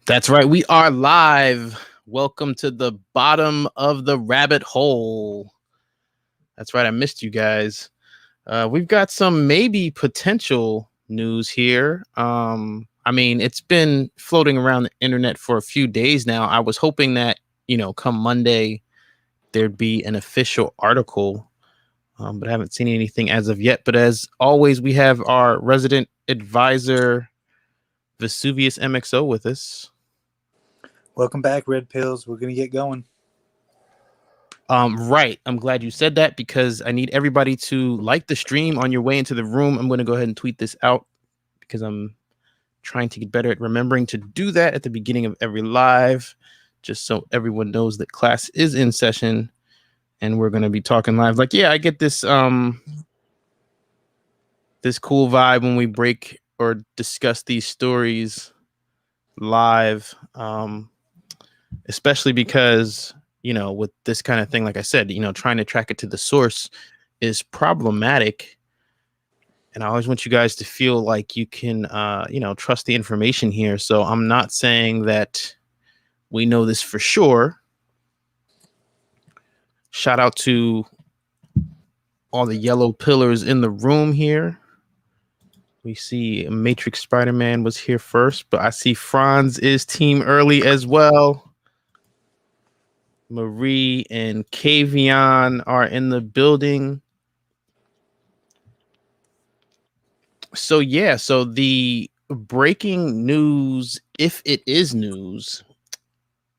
That's right. We are live. Welcome to the bottom of the rabbit hole. That's right. I missed you guys. We've got some maybe potential news here. It's been floating around the internet for a few days now. I was hoping that, come Monday, there'd be an official article, but I haven't seen anything as of yet. But as always, we have our resident advisor, Vesuvius MXO, with us. Welcome back, Red Pills. We're going to get going. Right. I'm glad you said that because I need everybody to like the stream on your way into the room. I'm going to go ahead and tweet this out because I'm trying to get better at remembering to do that at the beginning of every live, just so everyone knows that class is in session and we're going to be talking live. Like, yeah, I get this this cool vibe when we break or discuss these stories live, especially because with this kind of thing, like I said, trying to track it to the source is problematic. And I always want you guys to feel like you can, trust the information here. So I'm not saying that we know this for sure. Shout out to all the yellow pillars in the room here. We see Matrix Spider-Man was here first, but I see Franz is team early as well. Marie and Kavion are in the building. So the breaking news, if it is news,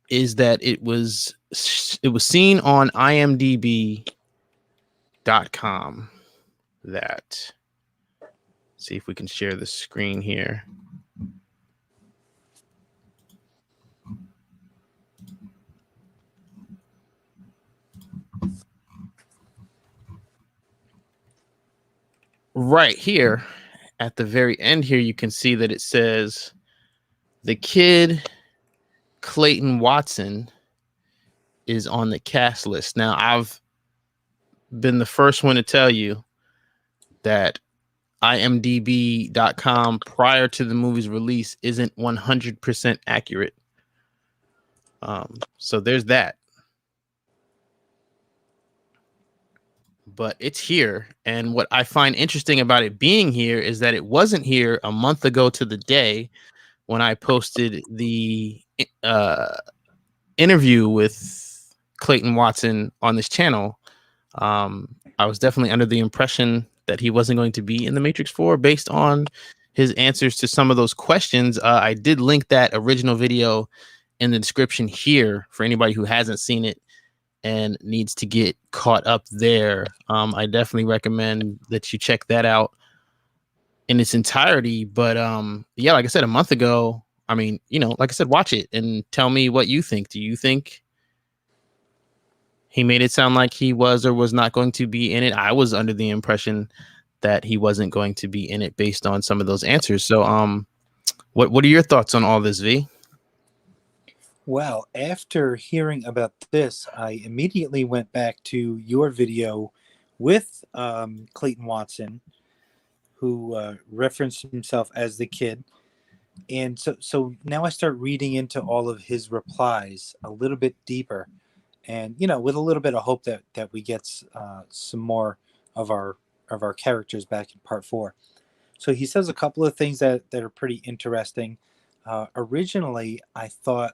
is that it was seen on imdb.com. That, see if we can share the screen here. Right here at the very end here, you can see that it says the kid Clayton Watson is on the cast list. Now, I've been the first one to tell you that imdb.com prior to the movie's release isn't 100% accurate. So there's that. But it's here. And what I find interesting about it being here is that it wasn't here a month ago to the day when I posted the interview with Clayton Watson on this channel. I was definitely under the impression that he wasn't going to be in the Matrix 4 based on his answers to some of those questions. I did link that original video in the description here for anybody who hasn't seen it and needs to get caught up there. I definitely recommend that you check that out in its entirety. But yeah, like I said, a month ago, like I said, watch it and tell me what you think. Do you think he made it sound like he was or was not going to be in it? I was under the impression that he wasn't going to be in it based on some of those answers. So what are your thoughts on all this, V? Well, after hearing about this, I immediately went back to your video with Clayton Watson, who referenced himself as the kid. And so now I start reading into all of his replies a little bit deeper. And, with a little bit of hope that we get some more of our characters back in part 4. So he says a couple of things that are pretty interesting. Originally, I thought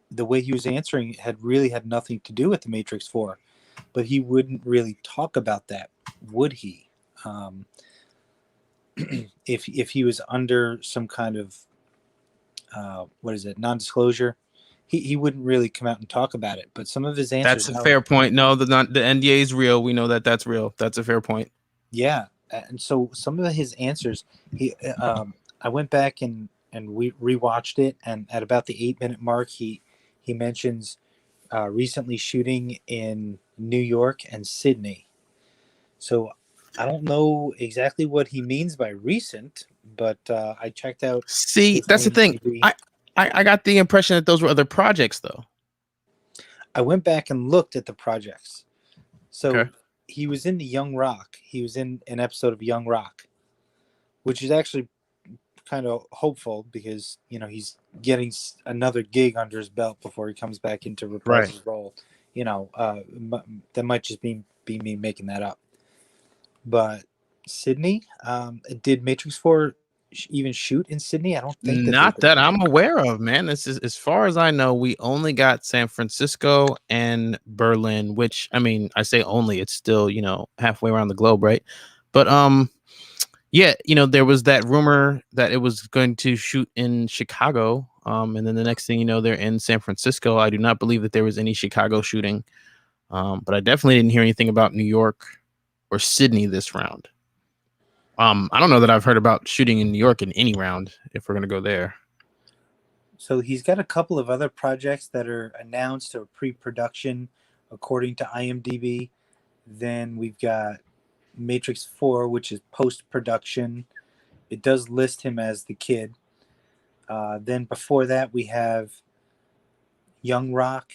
the way he was answering had nothing to do with the Matrix 4, but he wouldn't really talk about that, would he? If he was under some kind of non-disclosure, he wouldn't really come out and talk about it. But some of his answers, that's a fair point. No, the NDA is real. We know that that's real. That's a fair point. Yeah, and so some of his answers, I went back and we rewatched it, and at about the 8-minute mark, he mentions recently shooting in New York and Sydney. So I don't know exactly what he means by recent, but I checked out. See, that's the thing. I got the impression that those were other projects, though. I went back and looked at the projects. So okay. He was in the Young Rock. He was in an episode of Young Rock, which is actually kind of hopeful because he's getting another gig under his belt before he comes back into reprise Right. his role. That might just be me making that up. But Sydney, did Matrix 4 even shoot in Sydney? I don't think that they Not did. that I'm aware of, man. This is, as far as I know, we only got San Francisco and Berlin, which, I mean, I say only, it's still, halfway around the globe, right? But yeah, there was that rumor that it was going to shoot in Chicago. And then the next thing you know, they're in San Francisco. I do not believe that there was any Chicago shooting. But I definitely didn't hear anything about New York or Sydney this round. I don't know that I've heard about shooting in New York in any round, if we're gonna go there. So he's got a couple of other projects that are announced or pre-production, according to IMDb. Then we've got Matrix 4, which is post-production. It does list him as the kid. Then before that, we have Young Rock,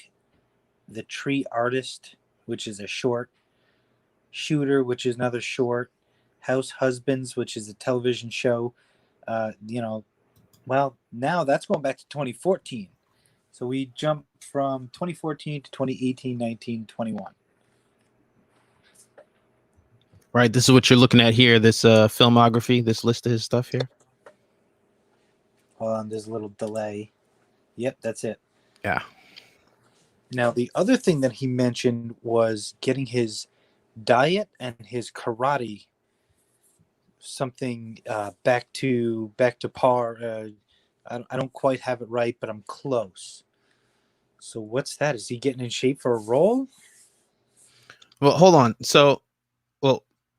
The Tree Artist, which is a short. Shooter, which is another short. House Husbands, which is a television show. Well, now that's going back to 2014. So we jumped from 2014 to 2018, 19, 21. Right. This is what you're looking at here. This filmography, this list of his stuff here. Hold on, there's a little delay. Yep, that's it. Yeah. Now, the other thing that he mentioned was getting his diet and his karate something back to par. I don't quite have it right, but I'm close. So what's that? Is he getting in shape for a role? Well, hold on. So,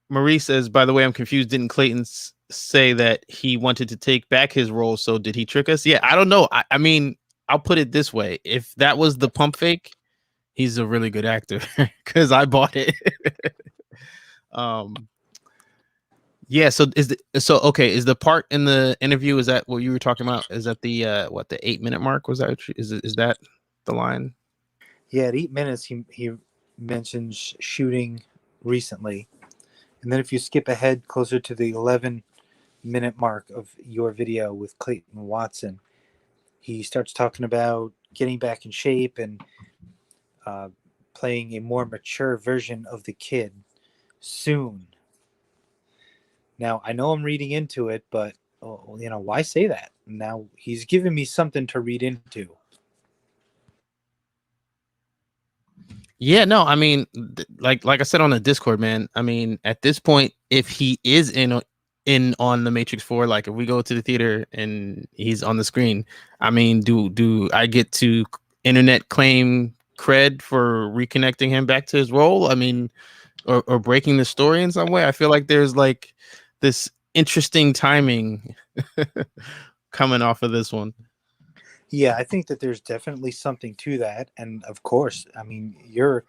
Marie says, by the way, I'm confused. Didn't Clayton say that he wanted to take back his role? So did he trick us? Yeah, I don't know. I mean, I'll put it this way. If that was the pump fake, he's a really good actor because I bought it. Yeah, so is the part in the interview, is that what you were talking about? Is that the the 8-minute mark? Was that is that the line? Yeah, at 8 minutes he mentions shooting recently. And then if you skip ahead closer to the 11-minute mark of your video with Clayton Watson, he starts talking about getting back in shape and playing a more mature version of the kid soon. Now, I know I'm reading into it, but why say that? Now he's giving me something to read into. Yeah, no, I mean, like I said on the Discord, man. I mean, at this point, if he is in on the Matrix 4, like if we go to the theater and he's on the screen, I mean, do I get to internet claim cred for reconnecting him back to his role? I mean, or breaking the story in some way? I feel like there's like this interesting timing coming off of this one. Yeah, I think that there's definitely something to that. And of course, I mean, you're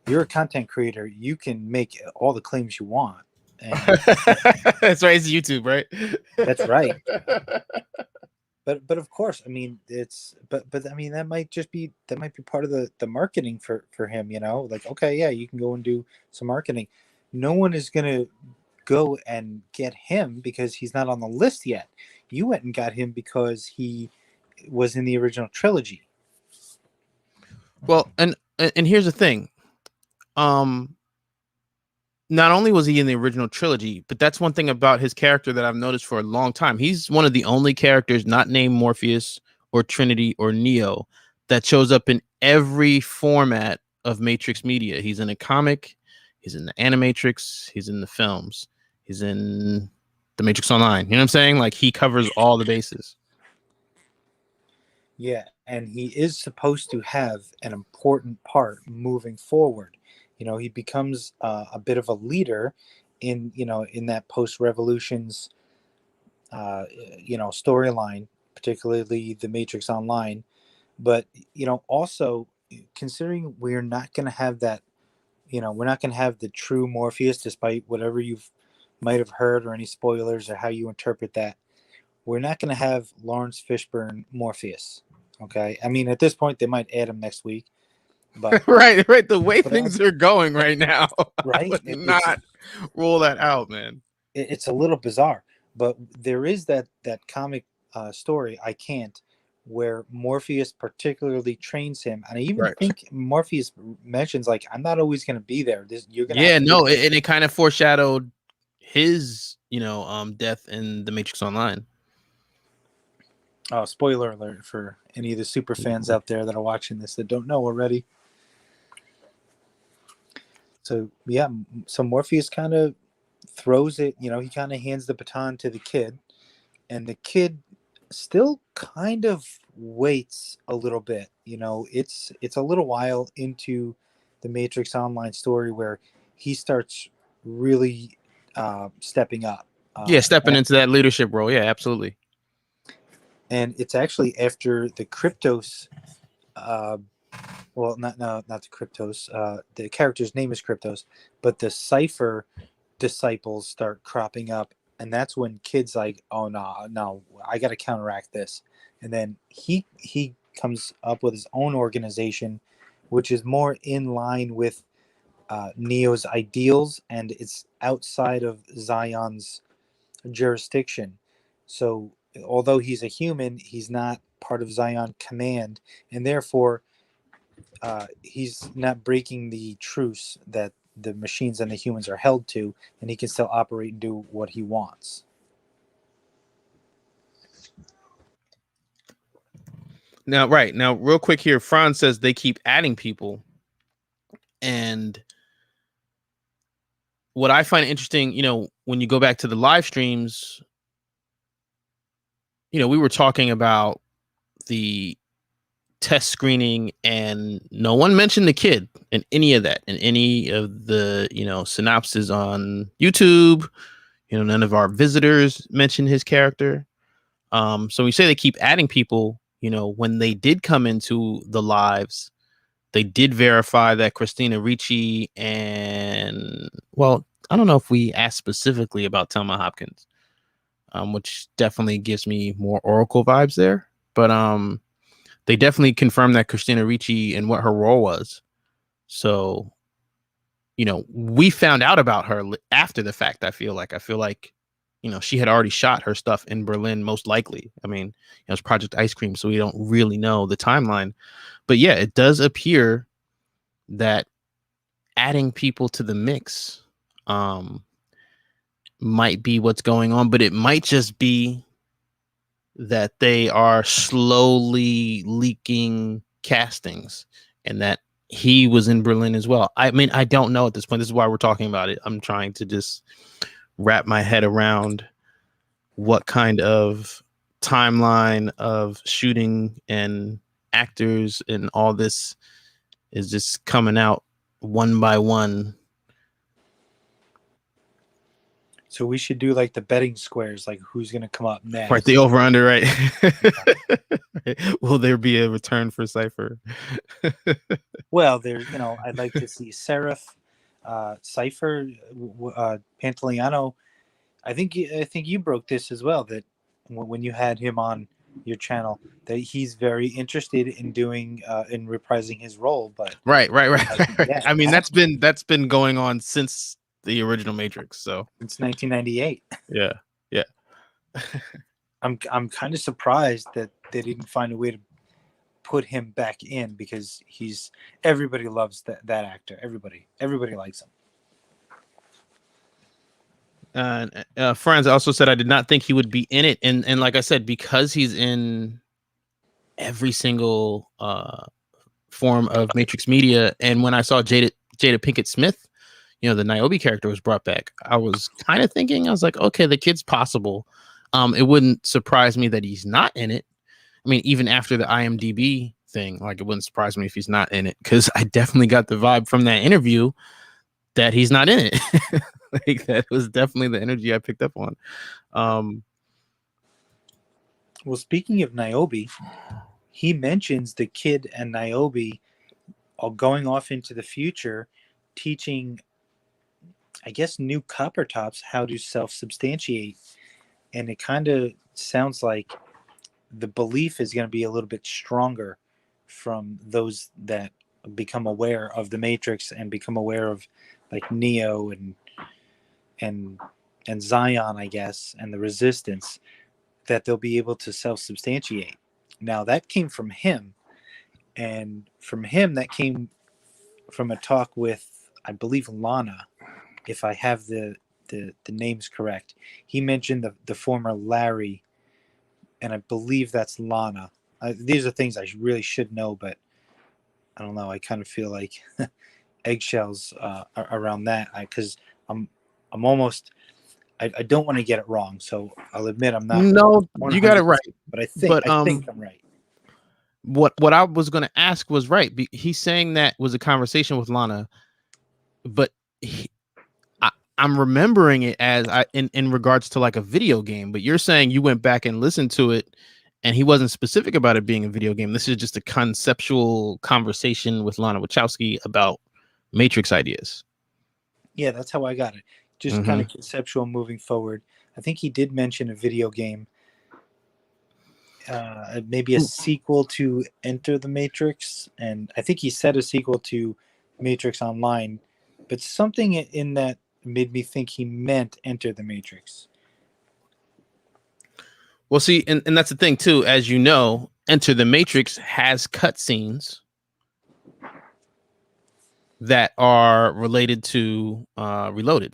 a content creator. You can make all the claims you want. And that's right. It's YouTube, right? That's right. But of course, I mean, but I mean, that might be part of the marketing for him, like, okay, yeah, you can go and do some marketing. No one is going to go and get him because he's not on the list yet. You went and got him because he was in the original trilogy. Well, and here's the thing. Not only was he in the original trilogy, but that's one thing about his character that I've noticed for a long time. He's one of the only characters not named Morpheus or Trinity or Neo that shows up in every format of Matrix media. He's in a comic, he's in the Animatrix, he's in the films, he's in the Matrix Online. You know what I'm saying? Like, he covers all the bases. Yeah, and he is supposed to have an important part moving forward. He becomes a bit of a leader in that post-Revolutions storyline, particularly the Matrix Online. But also considering we're not going to have that, we're not going to have the true Morpheus, despite whatever you might have heard or any spoilers or how you interpret that. We're not going to have Lawrence Fishburne Morpheus. Okay, I mean, at this point they might add him next week, but right. The way things are going right now, right, I would not rule that out, man. It's a little bizarre. But there is that comic story, I Can't, where Morpheus particularly trains him, and I even Right. think Morpheus mentions like, "I'm not always going to be there. You're going to have Yeah, to do no, this." and it kind of foreshadowed his, death in the Matrix Online. Oh, spoiler alert for any of the super fans out there that are watching this that don't know already. So yeah, so Morpheus kind of throws it. He kind of hands the baton to the kid, and the kid still kind of waits a little bit. It's a little while into the Matrix Online story where he starts really stepping up. Yeah, stepping into that leadership role. Yeah, absolutely. And it's actually after the Cryptos. Well, not the Cryptos. The character's name is Cryptos, but the Cipher disciples start cropping up, and that's when kids like, oh no, I got to counteract this. And then he comes up with his own organization, which is more in line with Neo's ideals, and it's outside of Zion's jurisdiction. So although he's a human, he's not part of Zion command, and therefore he's not breaking the truce that the machines and the humans are held to, and he can still operate and do what he wants. Now, right now, real quick here, Franz says they keep adding people, and what I find interesting, when you go back to the live streams, we were talking about the test screening, and no one mentioned the kid in any of that, in any of the synopsis on YouTube. None of our visitors mentioned his character. So we say they keep adding people. When they did come into the lives, they did verify that Christina Ricci and, well, I don't know if we asked specifically about Thelma Hopkins, which definitely gives me more Oracle vibes there. But they definitely confirmed that Christina Ricci and what her role was. So, we found out about her after the fact. I feel like, she had already shot her stuff in Berlin, most likely. I mean, it's Project Ice Cream, so we don't really know the timeline. But yeah, it does appear that adding people to the mix might be what's going on, but it might just be that they are slowly leaking castings, and that he was in Berlin as well. I mean, I don't know at this point. This is why we're talking about it. I'm trying to just wrap my head around what kind of timeline of shooting and actors and all this is just coming out one by one. So we should do like the betting squares, like who's going to come up next. Right, the over under, right? Will there be a return for Cypher? Well, I'd like to see Seraph, Cipher, Pantaleano. I think you broke this as well, that when you had him on your channel, that he's very interested in doing in reprising his role. But right. yeah, I mean, that's been going on since the original Matrix. So since 1998. yeah. I'm kind of surprised that they didn't find a way to put him back in, because everybody loves that actor. Everybody likes him. Franz also said I did not think he would be in it, and like I said, because he's in every single form of Matrix media, and when I saw Jada Pinkett Smith, the Niobe character was brought back, I was kind of thinking, I was like, okay, the kid's possible. It wouldn't surprise me that he's not in it. I mean, even after the IMDb thing, like, it wouldn't surprise me if he's not in it, because I definitely got the vibe from that interview that he's not in it. Like, that was definitely the energy I picked up on. Well, speaking of Niobe, he mentions the kid and Niobe all going off into the future, teaching, I guess, new copper tops how to self-substantiate. And it kind of sounds like the belief is going to be a little bit stronger from those that become aware of the Matrix and become aware of like Neo and and Zion, I guess, and the Resistance, that they'll be able to self-substantiate. Now that came from him, and from him that came from a talk with, I believe, Lana, if I have the names correct. He mentioned the former Larry, and I believe that's Lana. These are things I really should know, but I don't know. I kind of feel like eggshells around that because I'm almost. I don't want to get it wrong, so I'll admit I'm not No, you got it 100%, right. but I But think I'm right. what I was going to ask was right. He's saying that was a conversation with Lana, but I'm remembering it as in regards to like a video game. But you're saying you went back and listened to it, and he wasn't specific about it being a video game. This is just a conceptual conversation with Lana Wachowski about Matrix ideas. Yeah, that's how I got it. Just kind Mm-hmm. of conceptual moving forward. I think he did mention a video game, maybe a sequel to Enter the Matrix, and I think he said a sequel to Matrix Online, but something in that made me think he meant Enter the Matrix. Well, see, and that's the thing too. As you know, Enter the Matrix has cutscenes that are related to Reloaded.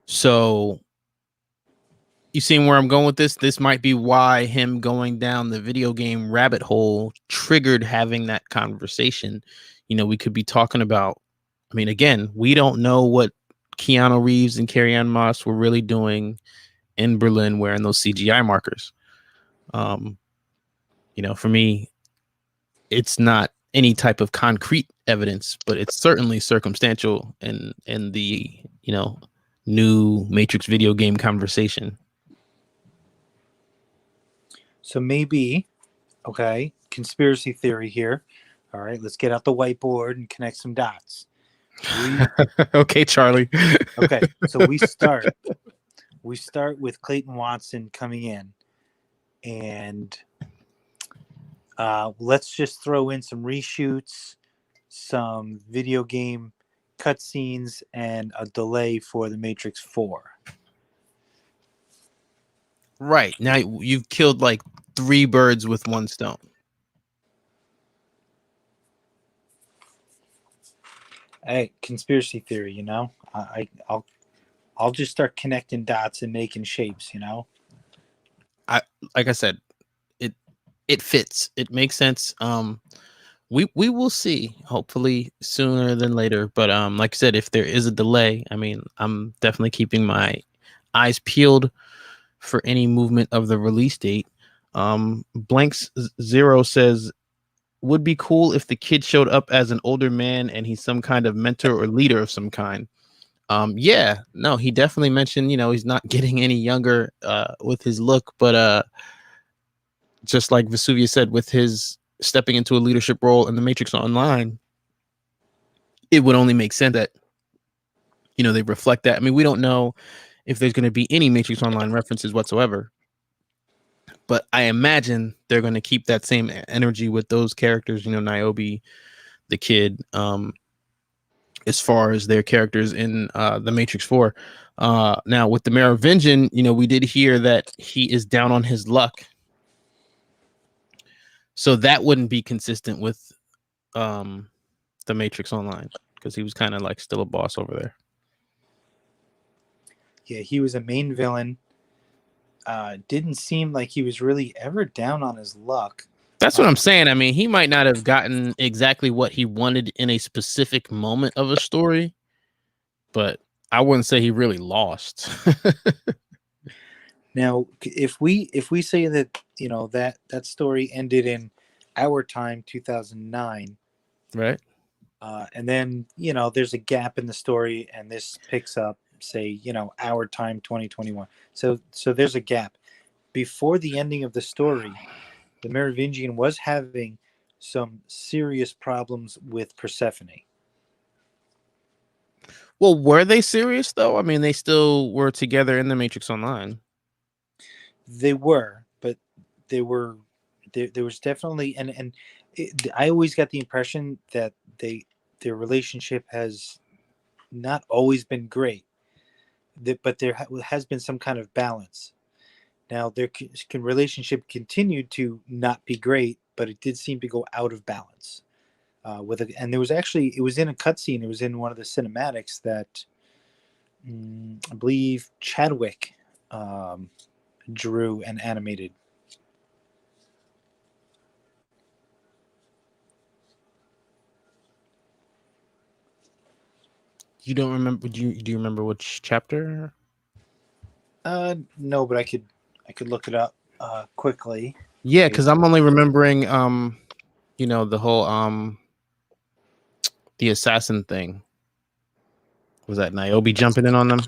So you seeing where I'm going with this? This might be why him going down the video game rabbit hole triggered having that conversation. You know, we could be talking about, I mean, again, we don't know what Keanu Reeves and Carrie-Anne Moss were really doing in Berlin wearing those CGI markers. Um, you know, for me, it's not any type of concrete evidence, but it's certainly circumstantial in the, you know, new Matrix video game conversation. So maybe, okay, conspiracy theory here. All right, let's get out the whiteboard and connect some dots. Okay, Charlie. Okay, so we start with Clayton Watson coming in, and let's just throw in some reshoots, some video game cutscenes, and a delay for the Matrix 4. Right. Now you've killed like 3 birds with 1 stone. Hey, conspiracy theory, you know. I'll just start connecting dots and making shapes, you know. Like I said, it fits. It makes sense. We will see, hopefully sooner than later, but like I said, if there is a delay, I mean, I'm definitely keeping my eyes peeled for any movement of the release date. Blanks Zero says, would be cool if the kid showed up as an older man and he's some kind of mentor or leader of some kind. Yeah, no, he definitely mentioned, you know, he's not getting any younger with his look, but just like Vesuvius said, with his stepping into a leadership role in the Matrix Online, it would only make sense that, you know, they reflect that. I mean, we don't know if there's going to be any Matrix Online references whatsoever, but I imagine they're going to keep that same energy with those characters, you know, Niobe, the kid, as far as their characters in the Matrix 4. Now with the Merovingian, you know, we did hear that he is down on his luck. So that wouldn't be consistent with the Matrix Online, because he was kind of like still a boss over there. Yeah, he was a main villain. Didn't seem like he was really ever down on his luck. That's what I'm saying. I mean, he might not have gotten exactly what he wanted in a specific moment of a story, but I wouldn't say he really lost. Now, if we say that, you know, that story ended in our time, 2009, Right. and then, you know, there's a gap in the story, and this picks up, say, you know, our time, 2021. So there's a gap before the ending of the story. The Merovingian was having some serious problems with Persephone. Well, were they serious though? I mean, they still were together in the Matrix Online. They were, but they were there was definitely, I always got the impression that their relationship has not always been great. But there has been some kind of balance. Now, their relationship continued to not be great, but it did seem to go out of balance. And there was actually, it was in a cutscene. It was in one of the cinematics that I believe Chadwick drew and animated. You don't remember? Do you remember which chapter? No, but I could look it up quickly. Yeah, because I'm only remembering the whole the assassin thing. Was that Niobe jumping in on them?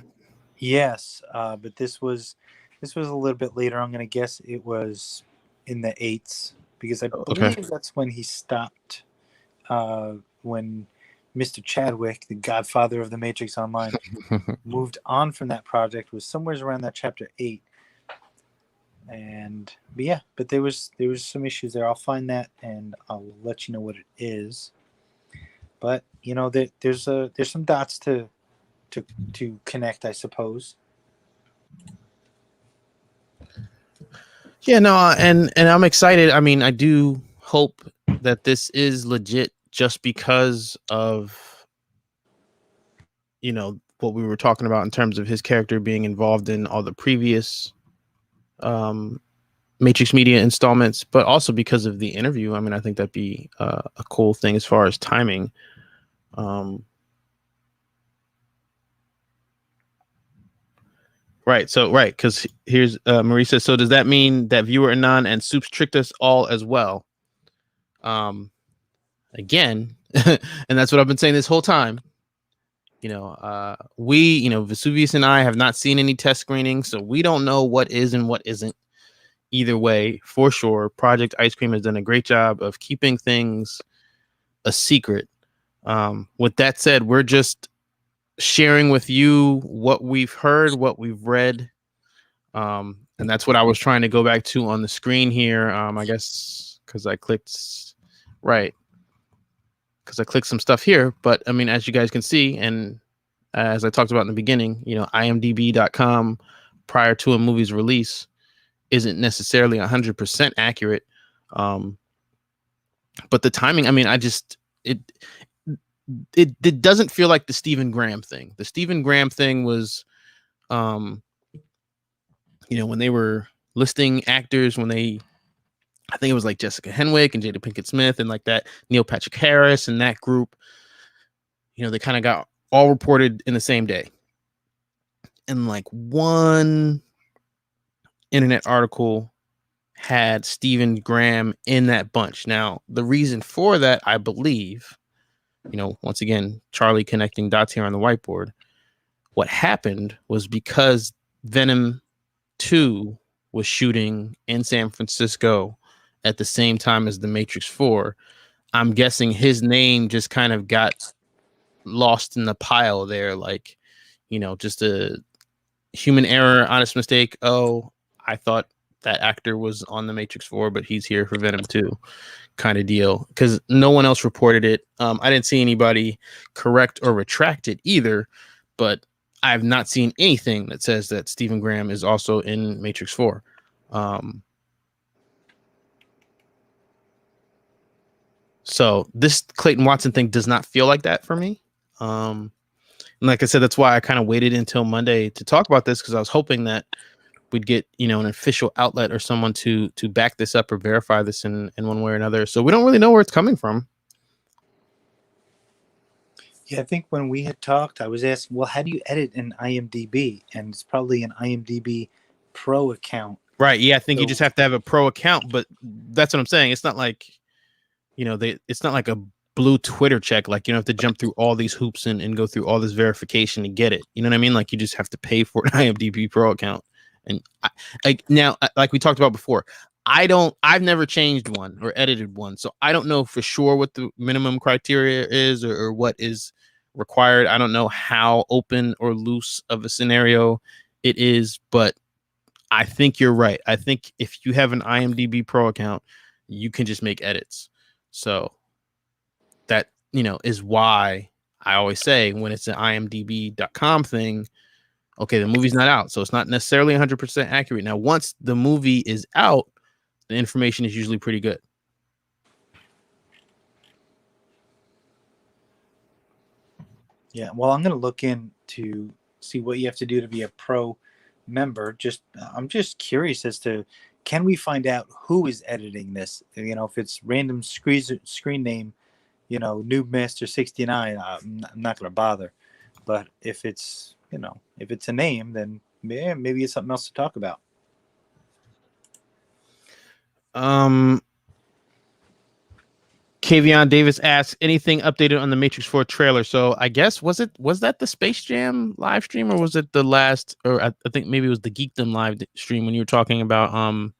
Yes, but this was a little bit later. I'm going to guess it was in the 8s because I believe that's when he stopped. When Mr. Chadwick, the godfather of the Matrix Online, moved on from that project, was somewhere around that chapter 8. But there was some issues there. I'll find that and I'll let you know what it is. But there's some dots to connect, I suppose. Yeah, no, and I'm excited. I mean, I do hope that this is legit just because of what we were talking about in terms of his character being involved in all the previous Matrix Media installments, but also because of the interview. I mean, I think that'd be a cool thing as far as timing. Right. Because here's Marie says, so does that mean that Viewer Anon and Soups tricked us all as well? Again, and that's what I've been saying this whole time. Vesuvius and I have not seen any test screenings, so we don't know what is and what isn't. Either way, for sure, Project Ice Cream has done a great job of keeping things a secret. With that said, we're just sharing with you what we've heard, what we've read. And that's what I was trying to go back to on the screen here. I guess because I clicked some stuff here. But I mean, as you guys can see, and as I talked about in the beginning, imdb.com prior to a movie's release isn't necessarily 100% accurate. But the timing, I mean, it doesn't feel like the Stephen Graham thing. The Stephen Graham thing was, when they were listing actors, I think it was like Jessica Henwick and Jada Pinkett Smith and like that Neil Patrick Harris and that group, they kind of got all reported in the same day. And like one internet article had Stephen Graham in that bunch. Now, the reason for that, I believe, once again, Charlie connecting dots here on the whiteboard. What happened was because Venom 2 was shooting in San Francisco at the same time as The Matrix 4, I'm guessing his name just kind of got lost in the pile there. Like, just a human error, honest mistake. Oh, I thought that actor was on The Matrix 4, but he's here for Venom 2 kind of deal, because no one else reported it. I didn't see anybody correct or retract it either, but I've not seen anything that says that Stephen Graham is also in Matrix 4. So this Clayton Watson thing does not feel like that for me. And like I said, that's why I kind of waited until Monday to talk about this, because I was hoping that we'd get, an official outlet or someone to back this up or verify this in one way or another. So we don't really know where it's coming from. Yeah, I think when we had talked, I was asking, well, how do you edit an IMDb? And it's probably an IMDb Pro account. Right. Yeah, I think you just have to have a pro account, but that's what I'm saying. It's not like, it's not like a blue Twitter check. Like, you don't have to jump through all these hoops and go through all this verification to get it. You know what I mean? Like, you just have to pay for an IMDb Pro account. And now, like we talked about before, I've never changed one or edited one. So I don't know for sure what the minimum criteria is or what is required. I don't know how open or loose of a scenario it is, but I think you're right. I think if you have an IMDb Pro account, you can just make edits. So that, is why I always say when it's an imdb.com thing, okay, the movie's not out, so it's not necessarily 100% accurate. Now, once the movie is out, the information is usually pretty good. Yeah, well, I'm going to look in to see what you have to do to be a pro member. I'm just curious as to, can we find out who is editing this? You know, if it's random screen name, you know, Noob Master 69, I'm not going to bother. But if it's, you know, if it's a name, then yeah, maybe it's something else to talk about. Kavion Davis asks, anything updated on the Matrix 4 trailer? So I guess was that the Space Jam live stream, or was it the last, or I think maybe it was the Geekdom live stream when you were talking about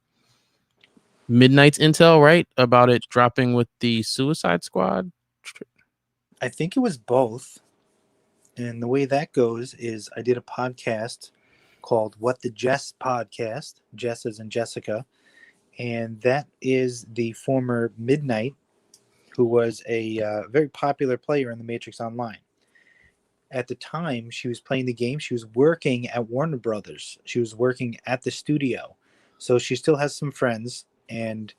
Midnight's intel, right? About it dropping with the Suicide Squad. I think it was both. And the way that goes is I did a podcast called What the Jess Podcast, Jess as in Jessica. And that is the former Midnight, who was a very popular player in the Matrix Online. At the time she was playing the game, she was working at Warner Brothers. She was working at the studio. So she still has some friends, and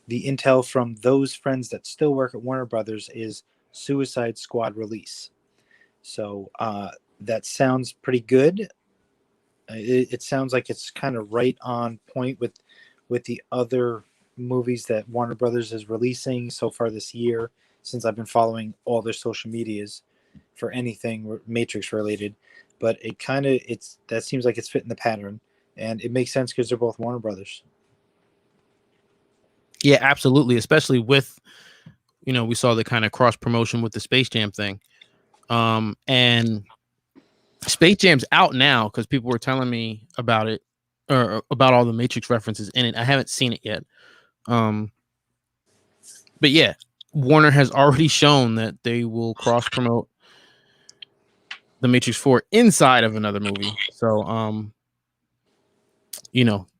the intel from those friends that still work at Warner Brothers is Suicide Squad release. So that sounds pretty good. It sounds like it's kind of right on point with the other movies that Warner Brothers is releasing so far this year, since I've been following all their social medias for anything Matrix related. But that seems like it's fitting the pattern, and it makes sense because they're both Warner Brothers. Yeah, absolutely. Especially with, we saw the kind of cross promotion with the Space Jam thing. And Space Jam's out now because people were telling me about it, or about all the Matrix references in it. I haven't seen it yet. But yeah, Warner has already shown that they will cross promote the Matrix 4 inside of another movie. So,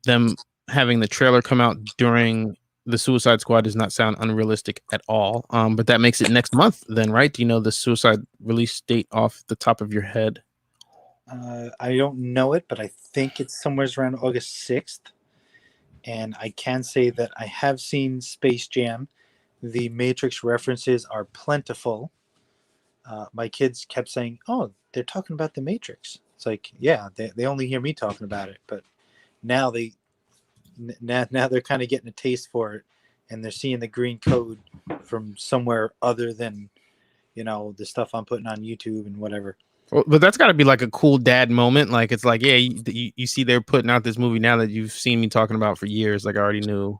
them having the trailer come out during the Suicide Squad does not sound unrealistic at all. But that makes it next month then, right? Do you know the Suicide release date off the top of your head? I don't know it, but I think it's somewhere around August 6th. And I can say that I have seen Space Jam. The Matrix references are plentiful. My kids kept saying, "Oh, they're talking about the Matrix." It's like, yeah, they only hear me talking about it, but now now they're kind of getting a taste for it, and they're seeing the green code from somewhere other than, the stuff I'm putting on YouTube and whatever. Well, but that's got to be like a cool dad moment. Like, it's like, yeah, you see they're putting out this movie now that you've seen me talking about for years. Like, I already knew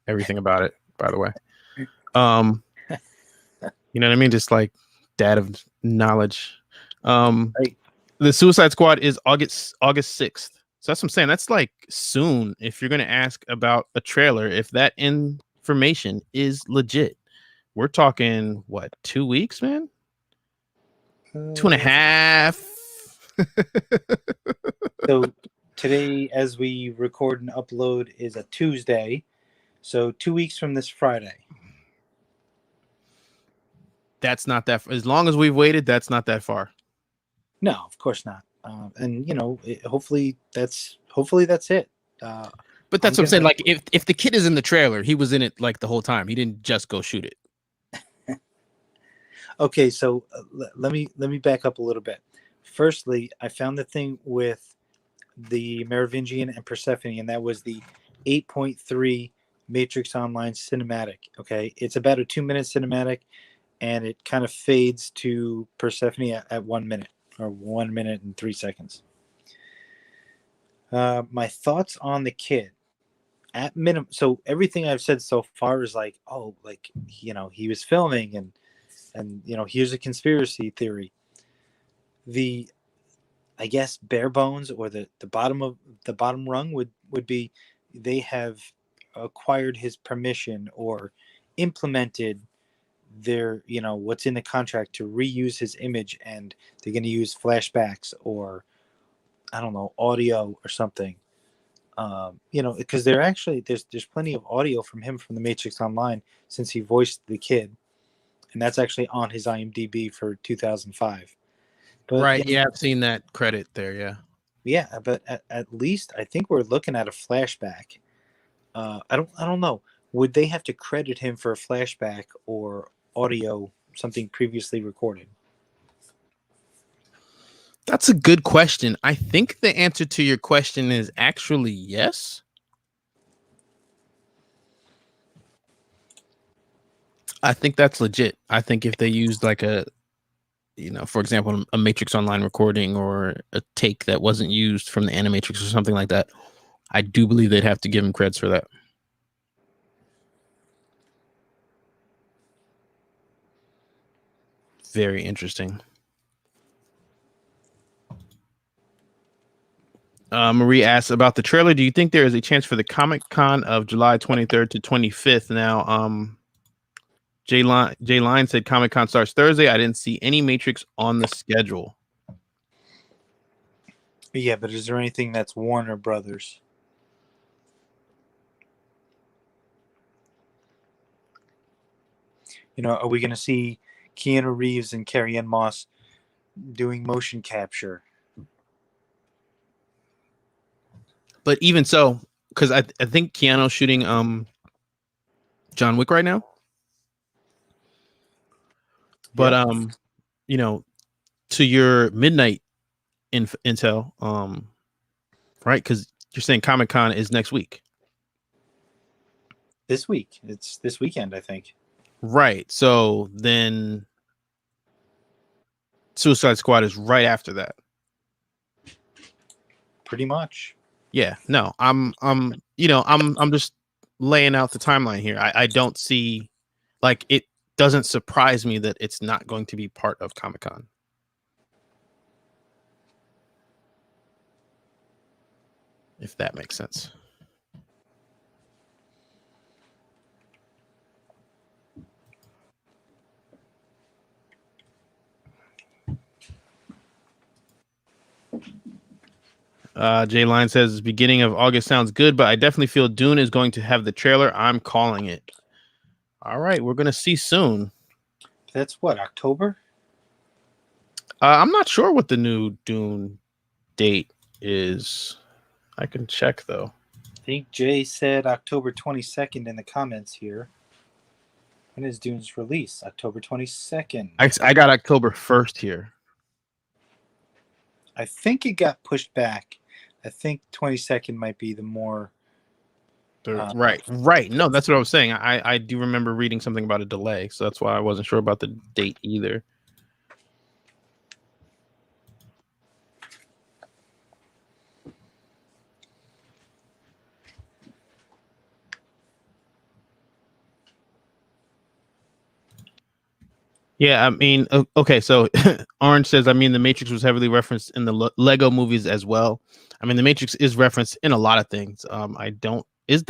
everything about it, by the way. You know what I mean? Just like dad of knowledge. Right. The Suicide Squad is August 6th. So that's what I'm saying. That's like soon. If you're going to ask about a trailer, if that information is legit, we're talking what, 2 weeks, man? 2.5. So today, as we record and upload, is a Tuesday. So 2 weeks from this Friday. That's not that. As long as we've waited, that's not that far. No, of course not. And hopefully that's it. But that's what I'm saying. Like, if the kid is in the trailer, he was in it like the whole time. He didn't just go shoot it. Okay, so let me back up a little bit. Firstly, I found the thing with the Merovingian and Persephone, and that was the 8.3 Matrix Online cinematic. Okay, it's about a 2-minute cinematic, and it kind of fades to Persephone at 1 minute, or 1 minute and 3 seconds. My thoughts on the kid. At minimum, so everything I've said so far is like, oh, like, he was filming, and here's a conspiracy theory. I guess bare bones, or the bottom rung would be, they have acquired his permission or implemented their, what's in the contract to reuse his image, and they're going to use flashbacks, or I don't know, audio or something. Because there's plenty of audio from him from the Matrix Online, since he voiced the kid. and that's actually on his IMDb for 2005. But Right. Yeah, I've seen that credit there. Yeah. yeah, but at least I think we're looking at a flashback. I don't know. Would they have to credit him for a flashback or audio, something previously recorded? That's a good question. I think the answer to your question is actually yes. I think that's legit. I think if they used like a, for example, a Matrix Online recording or a take that wasn't used from the Animatrix or something like that, I do believe they'd have to give him creds for that. Very interesting. Marie asks about the trailer. Do you think there is a chance for the Comic-Con of July 23rd to 25th? Now, Jay Line said Comic-Con starts Thursday. I didn't see any Matrix on the schedule. Yeah, but is there anything that's Warner Brothers? Are we going to see Keanu Reeves and Carrie-Anne Moss doing motion capture? But even so, because I think Keanu's shooting John Wick right now. But to your midnight intel, right? Because you're saying Comic-Con is next week. This week. It's this weekend, I think. Right. So then Suicide Squad is right after that. Pretty much. Yeah. No, I'm just laying out the timeline here. I don't see, like, it doesn't surprise me that it's not going to be part of Comic-Con. If that makes sense. Jay Line says beginning of August sounds good, but I definitely feel Dune is going to have the trailer. I'm calling it. All right, we're gonna see soon. That's what, October? I'm not sure what the new Dune date is. I can check though. I think Jay said October 22nd in the comments here. When is Dune's release? October 22nd. I got October 1st here. I think it got pushed back. I think 22nd might be the more... Right. No, that's what I was saying. I do remember reading something about a delay, so that's why I wasn't sure about the date either. Yeah, I mean, okay, so Orange says, I mean, The Matrix was heavily referenced in the Lego movies as well. I mean, The Matrix is referenced in a lot of things. Is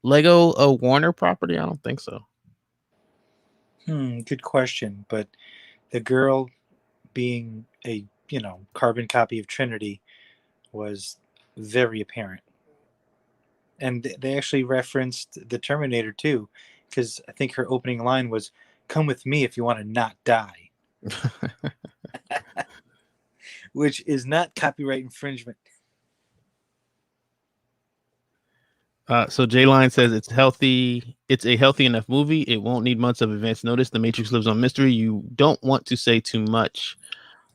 Lego a Warner property? I don't think so. Good question. But the girl being a, carbon copy of Trinity was very apparent. And they actually referenced the Terminator too, because I think her opening line was, "Come with me if you want to not die," which is not copyright infringement. So J Line says it's healthy. It's a healthy enough movie. It won't need months of advance notice. The Matrix lives on mystery. You don't want to say too much.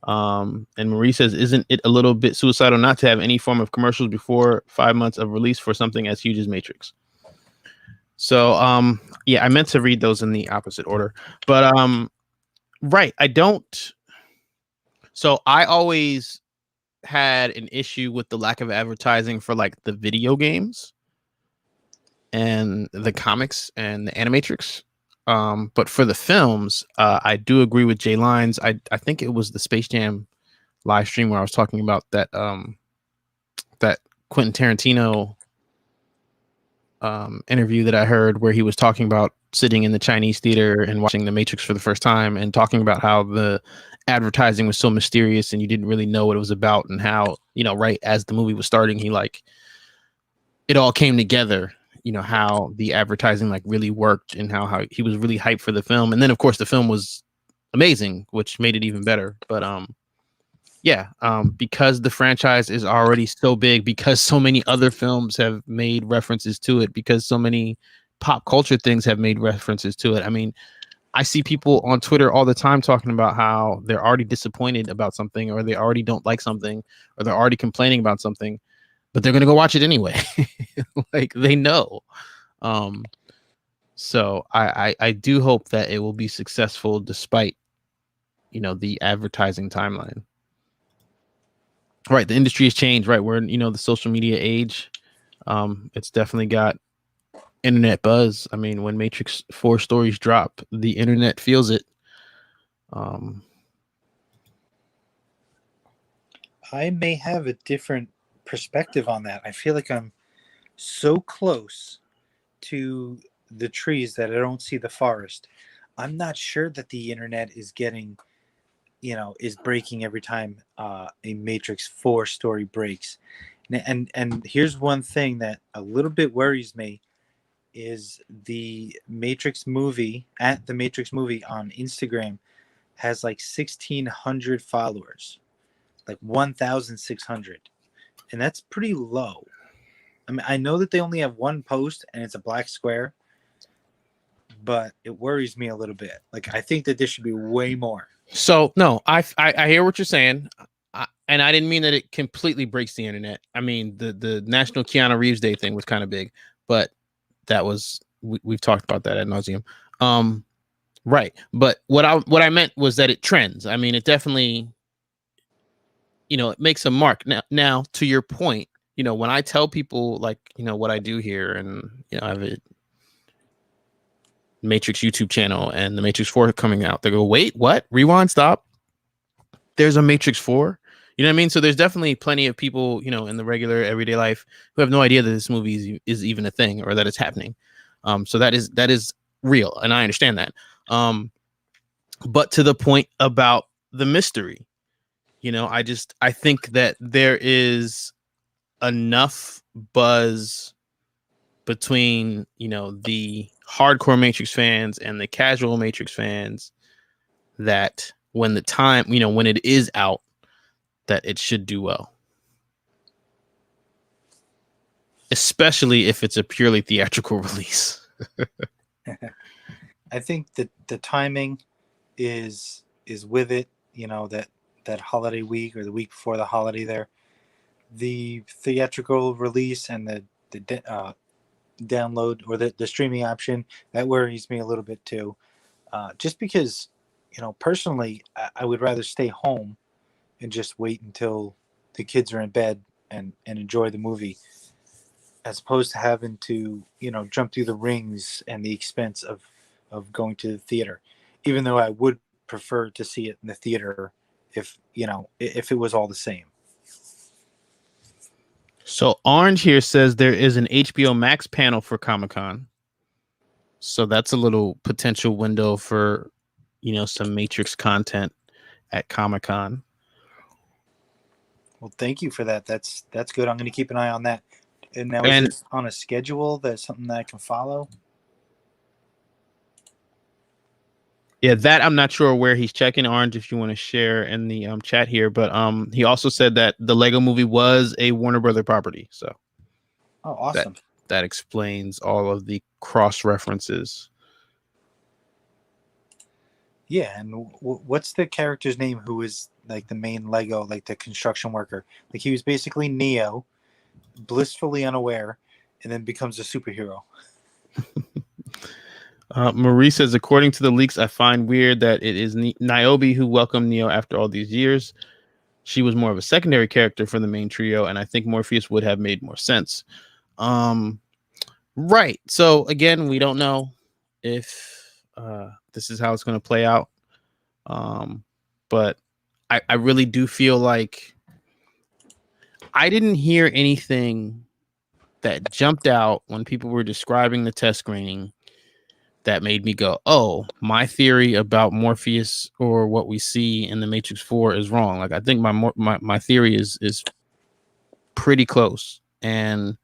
And Marie says, isn't it a little bit suicidal not to have any form of commercials before 5 months of release for something as huge as Matrix? So, yeah, I meant to read those in the opposite order, but, right. I don't. So I always had an issue with the lack of advertising for like the video games and the comics and the Animatrix. But for the films, I do agree with Jay Lines. I think it was the Space Jam live stream where I was talking about that that Quentin Tarantino interview that I heard where he was talking about sitting in the Chinese theater and watching The Matrix for the first time and talking about how the advertising was so mysterious and you didn't really know what it was about, and how, right as the movie was starting, he it all came together, you know, how the advertising like really worked and how he was really hyped for the film. And then of course the film was amazing, which made it even better. But because the franchise is already so big, because so many other films have made references to it, because so many pop culture things have made references to it. I mean, I see people on Twitter all the time talking about how they're already disappointed about something, or they already don't like something, or they're already complaining about something, but they're going to go watch it anyway. Like they know. So I do hope that it will be successful despite, you know, the advertising timeline. Right. The industry has changed, right? We're in, you know, the social media age. It's definitely got internet buzz. I mean, when Matrix 4 stories drop, the internet feels it. I may have a different perspective on that. I feel like I'm so close to the trees that I don't see the forest. I'm not sure that the internet is getting, is breaking every time a Matrix 4 story breaks. And here's one thing that a little bit worries me is the Matrix movie on Instagram has like 1,600 followers, like 1,600, and that's pretty low. I mean, I know that they only have one post and it's a black square, but it worries me a little bit. Like, I think that there should be way more. So no, I hear what you're saying, and I didn't mean that it completely breaks the internet. I mean, the National Keanu Reeves Day thing was kind of big, but that was we've talked about that ad nauseum. Right, but what I meant was that it trends. I mean, it definitely, you know, it makes a mark. Now to your point, you know, when I tell people like, you know, what I do here, and you know, I have a Matrix YouTube channel and the Matrix 4 coming out, they go, wait, what? Rewind, stop. There's a Matrix 4. You know what I mean? So there's definitely plenty of people, you know, in the regular everyday life who have no idea that this movie is even a thing or that it's happening. So that is real, and I understand that. But to the point about the mystery, you know, I think that there is enough buzz between, you know, the hardcore Matrix fans and the casual Matrix fans that when the time, you know, when it is out, that it should do well. Especially if it's a purely theatrical release. I think that the timing is with it, you know, that holiday week or the week before the holiday there. The theatrical release and the download or the streaming option, that worries me a little bit too. Just because, you know, personally, I would rather stay home and just wait until the kids are in bed and enjoy the movie, as opposed to having to, you know, jump through the rings and the expense of going to the theater. Even though I would prefer to see it in the theater if, you know, if it was all the same. So Orange here says there is an HBO Max panel for Comic-Con. So that's a little potential window for, you know, some Matrix content at Comic-Con. Well, thank you for that. That's good. I'm going to keep an eye on that. And now, is this on a schedule? That's something that I can follow? Yeah, that I'm not sure where he's checking. Orange, if you want to share in the chat here, but he also said that the Lego Movie was a Warner Brother property. So, oh, awesome. That explains all of the cross references. Yeah, and what's the character's name who is like the main Lego, like the construction worker? Like, he was basically Neo, blissfully unaware, and then becomes a superhero. Marie says, according to the leaks, I find weird that it is Niobe who welcomed Neo after all these years. She was more of a secondary character for the main trio, and I think Morpheus would have made more sense. Right. So again, we don't know if this is how it's going to play out. But I really do feel like I didn't hear anything that jumped out when people were describing the test screening that made me go, oh, my theory about Morpheus or what we see in the Matrix 4 is wrong. Like, I think my theory is pretty close. And,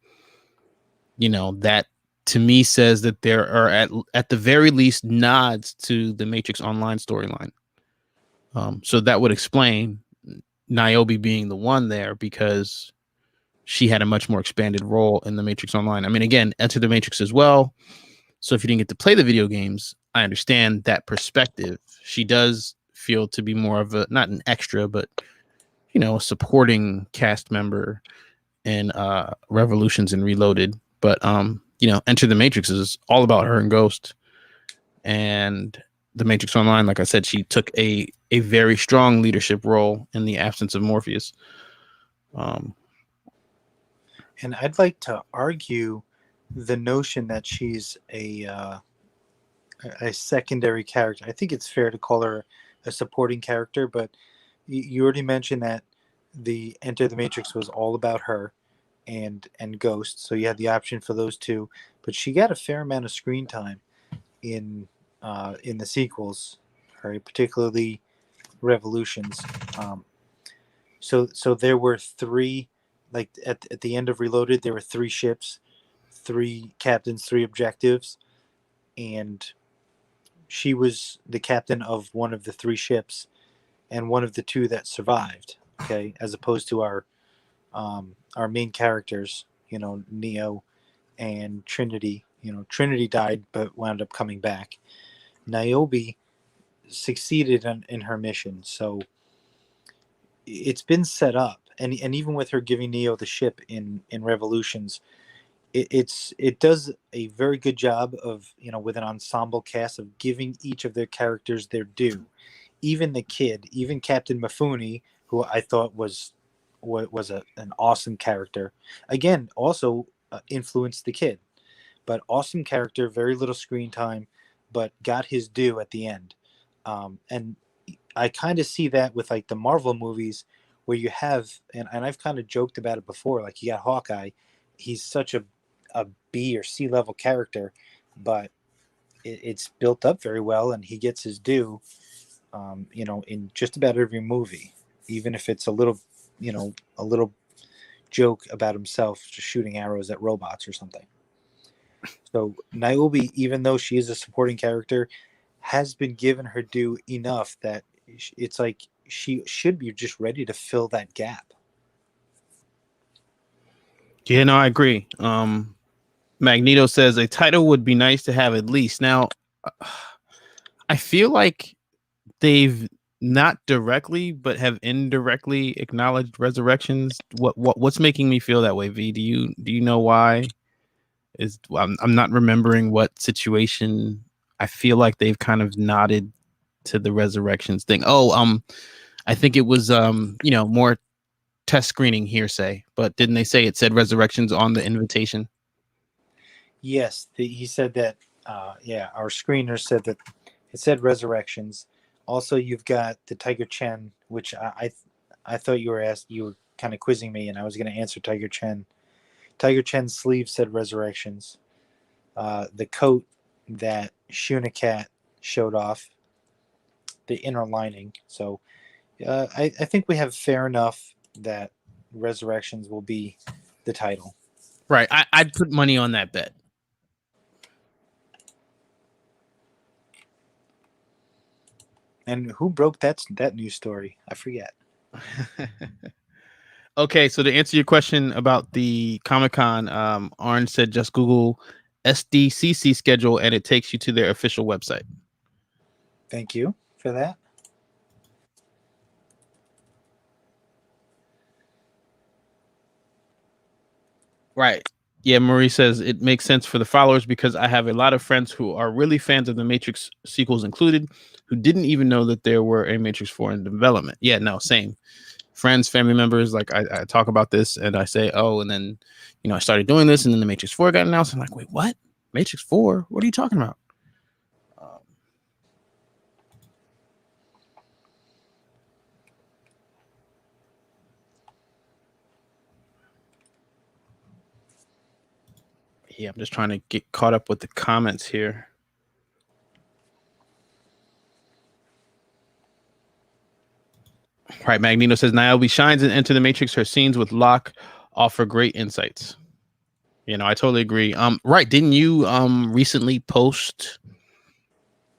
you know, that to me says that there are at the very least nods to the Matrix Online storyline. So that would explain Niobe being the one there, because she had a much more expanded role in the Matrix Online. I mean, again, Enter the Matrix as well. So if you didn't get to play the video games, I understand that perspective. She does feel to be more of a, not an extra, but a supporting cast member in Revolutions and Reloaded. But Enter the Matrix is all about her and Ghost. And the Matrix Online, like I said, she took a very strong leadership role in the absence of Morpheus. And I'd like to argue the notion that she's a secondary character. I think it's fair to call her a supporting character, but you already mentioned that the Enter the Matrix was all about her and Ghost, so you had the option for those two. But she got a fair amount of screen time in the sequels, right? Particularly Revolutions. So there were three, like at the end of Reloaded, there were three ships, three captains, three objectives, and she was the captain of one of the three ships and one of the two that survived. Okay, as opposed to our main characters, Neo and Trinity. Trinity died but wound up coming back. Niobe succeeded in her mission, so it's been set up, and even with her giving Neo the ship in Revolutions, it does a very good job of, with an ensemble cast, of giving each of their characters their due. Even the kid, even Captain Mifune, who I thought was an awesome character, again also influenced the kid, but awesome character, very little screen time, but got his due at the end. And I kind of see that with like the Marvel movies, where you have, and I've kind of joked about it before, like you got Hawkeye, he's such a B or C level character, but it's built up very well, and he gets his due, in just about every movie, even if it's a little joke about himself just shooting arrows at robots or something. So Niobe, even though she is a supporting character, has been given her due enough that it's like she should be just ready to fill that gap. Yeah, no, I agree. Magneto says a title would be nice to have at least. Now, I feel like they've not directly, but have indirectly acknowledged Resurrections. What's making me feel that way? V, do you know why? I'm not remembering what situation. I feel like they've kind of nodded to the Resurrections thing. I think it was more test screening hearsay, but didn't they say it said Resurrections on the invitation? Yes, he said that. Our screener said that it said Resurrections. Also, you've got the Tiger Chen, which I thought you were kind of quizzing me, and I was going to answer Tiger Chen. Tiger Chen's sleeve said Resurrections. The coat that Shuna Cat showed off, the inner lining. So I think we have fair enough that Resurrections will be the title. Right. I'd put money on that bet. And who broke that news story? I forget. Okay, so to answer your question about the Comic-Con, Orange said just Google SDCC schedule and it takes you to their official website. Thank you for that. Right. Yeah, Marie says it makes sense for the followers because I have a lot of friends who are really fans of the Matrix sequels included, who didn't even know that there were a Matrix 4 in development. Yeah, no, same. Friends, family members, like I talk about this and I say, oh, and then, I started doing this and then the Matrix 4 got announced. I'm like, wait, what? Matrix 4? What are you talking about? Yeah, I'm just trying to get caught up with the comments here. Right, Magneto says Niobe shines and Enter the Matrix. Her scenes with Locke offer great insights. You know, I totally agree. Right. Didn't you recently post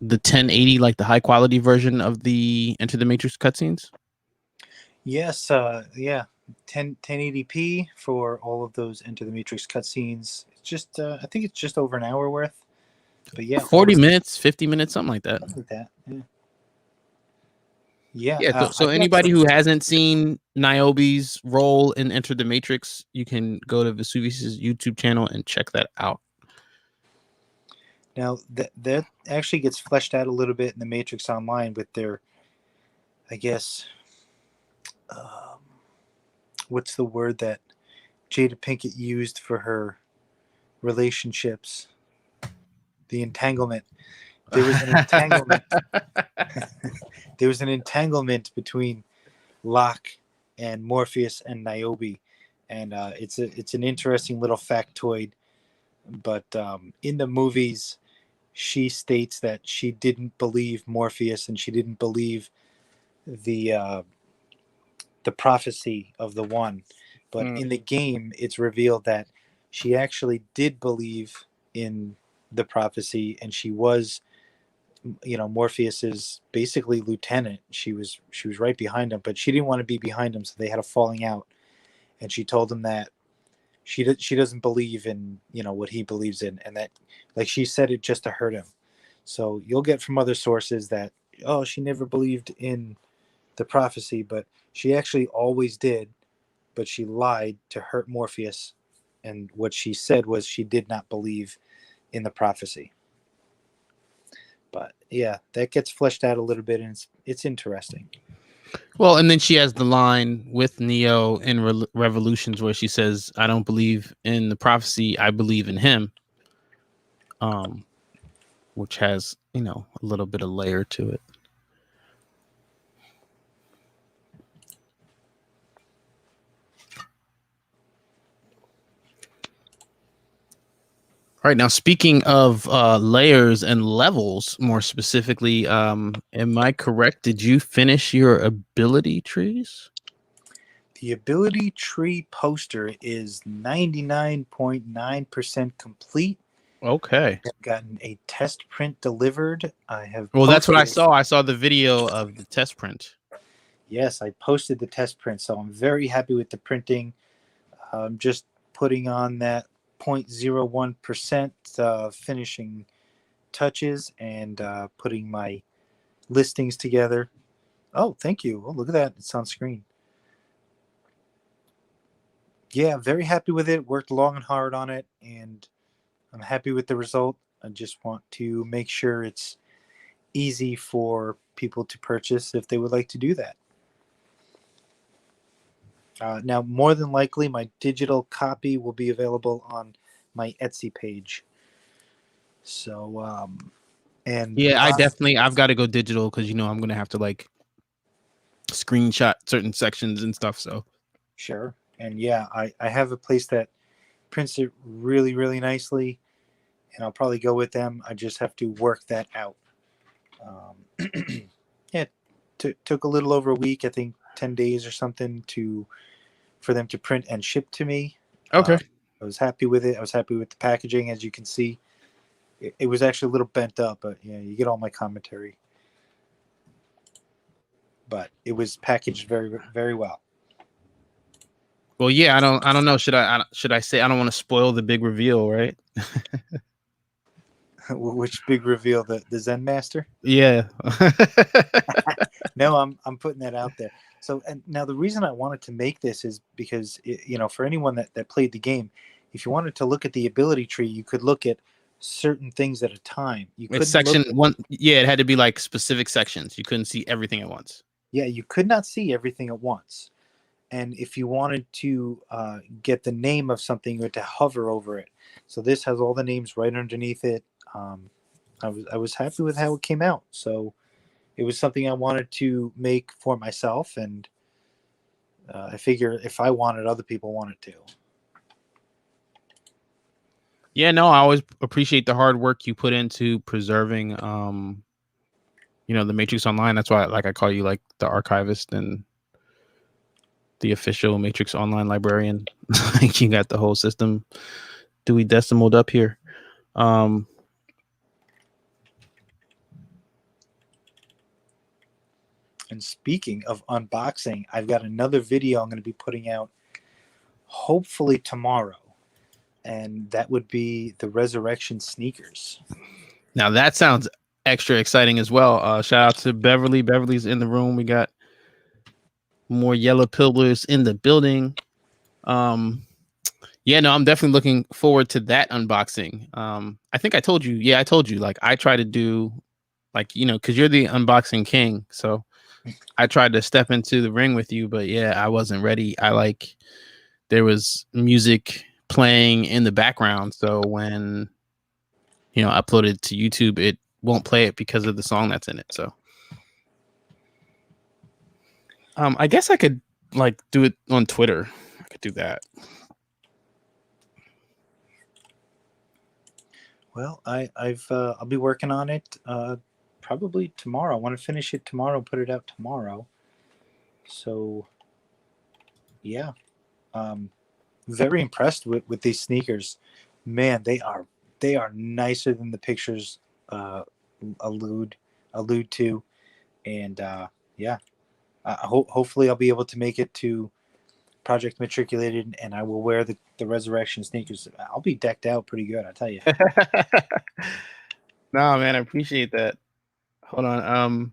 the 1080, like the high quality version of the Enter the Matrix cutscenes? Yes, yeah, 1080p for all of those Enter the Matrix cutscenes. It's just, I think it's just over an hour worth. But yeah, all 40 the minutes, 50 minutes, something like that. stuff like that. Yeah, yeah. Yeah, so I've got anybody some. who hasn't seen Niobe's role in Enter the Matrix, you can go to Vesuvius's YouTube channel and check that out. Now that actually gets fleshed out a little bit in the Matrix Online with their, I guess, um, what's the word that Jada Pinkett used for her relationships? The entanglement. There was an entanglement. There was an entanglement between Locke and Morpheus and Niobe, and it's an interesting little factoid. But in the movies, she states that she didn't believe Morpheus and she didn't believe the uh, the prophecy of the One. But in the game, it's revealed that she actually did believe in the prophecy, and she was, Morpheus's basically lieutenant. She was right behind him, but she didn't want to be behind him, so they had a falling out. And she told him that she doesn't believe in what he believes in, and that, like, she said it just to hurt him. So you'll get from other sources that, oh, she never believed in the prophecy, but she actually always did, but she lied to hurt Morpheus. And what she said was she did not believe in the prophecy. But yeah, that gets fleshed out a little bit, and it's interesting. Well, and then she has the line with Neo in Revolutions where she says, "I don't believe in the prophecy. I believe in him." Which has, a little bit of layer to it. All right, now speaking of layers and levels, more specifically, am I correct? Did you finish your ability trees? The ability tree poster is 99.9% complete. Okay. I've gotten a test print delivered. I have Well, that's what I posted. saw. I saw the video of the test print. Yes, I posted the test print, so I'm very happy with the printing. I'm just putting on that 0.01% finishing touches and putting my listings together. Oh, thank you. Oh, look at that. It's on screen. Yeah, very happy with it. Worked long and hard on it, and I'm happy with the result. I just want to make sure it's easy for people to purchase if they would like to do that. Now, more than likely, my digital copy will be available on my Etsy page. So, and Yeah, I've got to go digital because I'm gonna have to like screenshot certain sections and stuff. So sure. And yeah, I have a place that prints it really, really nicely, and I'll probably go with them. I just have to work that out. Yeah, took a little over a week, I think 10 days or something for them to print and ship to me. okay. I was happy with it. I was happy with the packaging. As you can see, it was actually a little bent up, but yeah, you get all my commentary. But it was packaged very, very well. Well, yeah, I don't know. Should I say I don't want to spoil the big reveal, right? Which big reveal, the Zen Master? Yeah. No, I'm putting that out there. So, and now the reason I wanted to make this is because for anyone that played the game, if you wanted to look at the ability tree, you could look at certain things at a time. You It's couldn't section look. one. Yeah, it had to be like specific sections. You couldn't see everything at once. Yeah, you could not see everything at once. And if you wanted to get the name of something, you had to hover over it. So this has all the names right underneath it. I was happy with how it came out. So it was something I wanted to make for myself, and I figure if I want it, other people want it too. Yeah, no, I always appreciate the hard work you put into preserving, the Matrix Online. That's why, like, I call you like the archivist and the official Matrix Online librarian. Like, you got the whole system Dewey Decimaled up here. Um, And speaking of unboxing, I've got another video I'm going to be putting out hopefully tomorrow, and that would be the Resurrection sneakers. Now that sounds extra exciting as well. Shout out to Beverly. Beverly's in the room. We got more yellow pillars in the building. Yeah, no, I'm definitely looking forward to that unboxing. I think I told you. Yeah, I told you. Like I try to do, like, you know, because you're the unboxing king. So I tried to step into the ring with you, but yeah, I wasn't ready. There was music playing in the background, so when I upload it to YouTube, it won't play it because of the song that's in it. So I guess I could like do it on Twitter. I could do that. Well, I'll be working on it probably tomorrow. I want to finish it tomorrow, put it out tomorrow. So yeah, very impressed with these sneakers. Man, they are nicer than the pictures allude to, and yeah, hopefully I'll be able to make it to Project Matriculated, and I will wear the Resurrection sneakers. I'll be decked out pretty good, I tell you. No, man, I appreciate that. Hold on.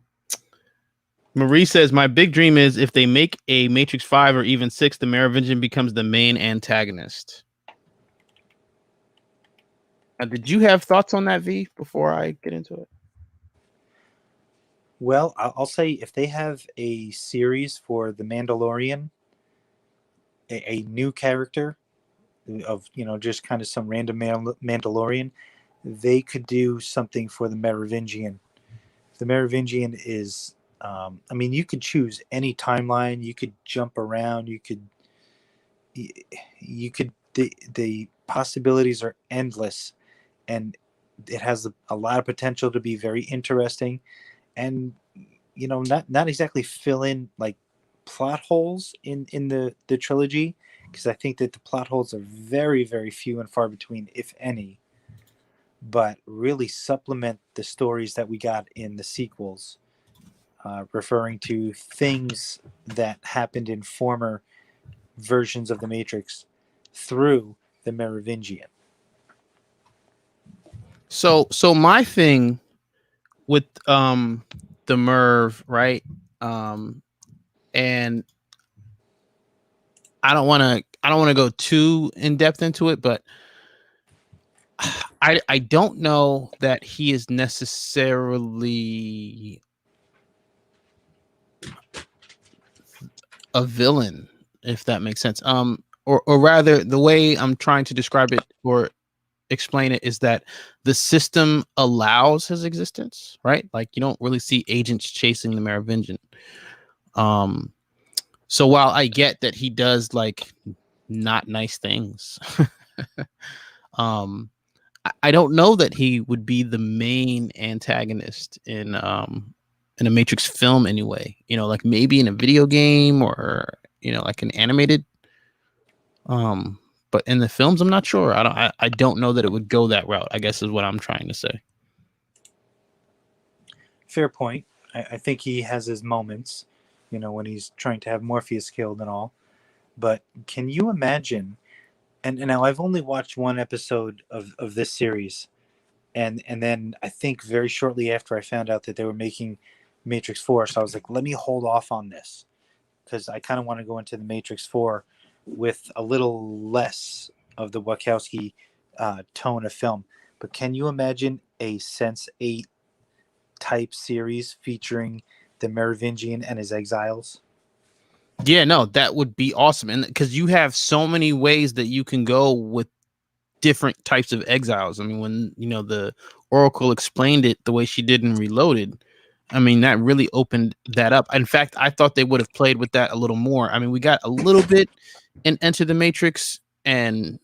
Marie says, my big dream is if they make a Matrix 5 or even 6, the Merovingian becomes the main antagonist. Did you have thoughts on that, V, before I get into it? Well, I'll say if they have a series for the Mandalorian, a new character of, just kind of some random Mandalorian, they could do something for the Merovingian. The Merovingian is, I mean, you could choose any timeline. You could jump around. The possibilities are endless, and it has a lot of potential to be very interesting, and not exactly fill in like plot holes in the trilogy, because I think that the plot holes are very, very few and far between, if any, but really supplement the stories that we got in the sequels, referring to things that happened in former versions of the Matrix through the Merovingian. So my thing with the Merv, right? And I don't want to go too in depth into it, but I don't know that he is necessarily a villain, if that makes sense. Or rather, the way I'm trying to describe it or explain it is that the system allows his existence, right? Like you don't really see agents chasing the Merovingian. So while I get that he does like not nice things, I don't know that he would be the main antagonist in a Matrix film anyway. Like maybe in a video game or like an animated. But in the films, I'm not sure. I don't know that it would go that route, I guess is what I'm trying to say. Fair point. I think he has his moments, when he's trying to have Morpheus killed and all. But can you imagine? And now I've only watched one episode of this series, and then I think very shortly after I found out that they were making Matrix 4, so I was like, let me hold off on this because I kind of want to go into the Matrix 4 with a little less of the Wachowski tone of film. But can you imagine a Sense8 type series featuring the Merovingian and his exiles? Yeah, no, that would be awesome. And because you have so many ways that you can go with different types of exiles. I mean, when, the Oracle explained it the way she did in Reloaded, I mean, that really opened that up. In fact, I thought they would have played with that a little more. I mean, we got a little bit in Enter the Matrix and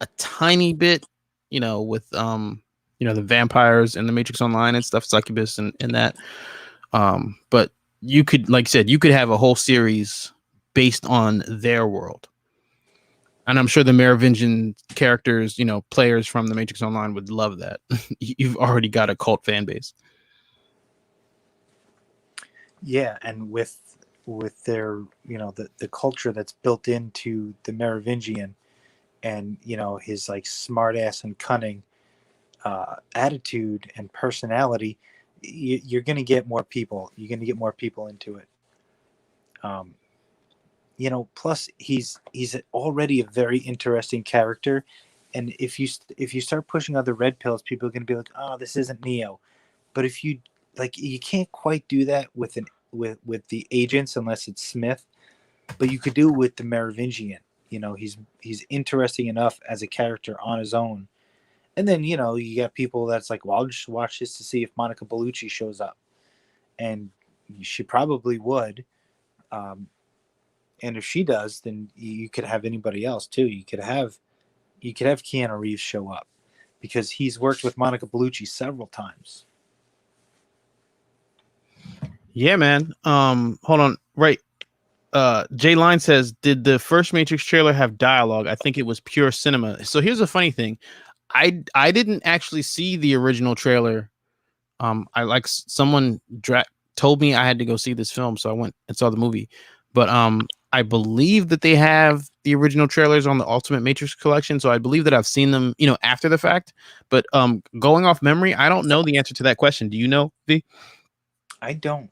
a tiny bit, with the vampires and the Matrix Online and stuff, Succubus and that. But you could, like I said, you could have a whole series based on their world. And I'm sure the Merovingian characters, players from the Matrix Online would love that. You've already got a cult fan base. Yeah, and with their the culture that's built into the Merovingian, and his like smart ass and cunning attitude and personality, you're going to get more people. You're going to get more people into it. Um, plus he's already a very interesting character, and if you start pushing other red pills, people are going to be like, oh, this isn't Neo. But if you like, you can't quite do that with with the agents unless it's Smith, but you could do it with the Merovingian. He's interesting enough as a character on his own. And then you got people that's like, well, I'll just watch this to see if Monica Bellucci shows up, and she probably would. And if she does, then you could have anybody else too. You could have Keanu Reeves show up because he's worked with Monica Bellucci several times. Yeah, man. Hold on. Right. Jay Line says, did the first Matrix trailer have dialogue? I think it was pure cinema. So here's a funny thing. I didn't actually see the original trailer. I like someone told me I had to go see this film, so I went and saw the movie. But I believe that they have the original trailers on the Ultimate Matrix collection, so I believe that I've seen them, after the fact. But going off memory, I don't know the answer to that question. Do you know, V? I don't.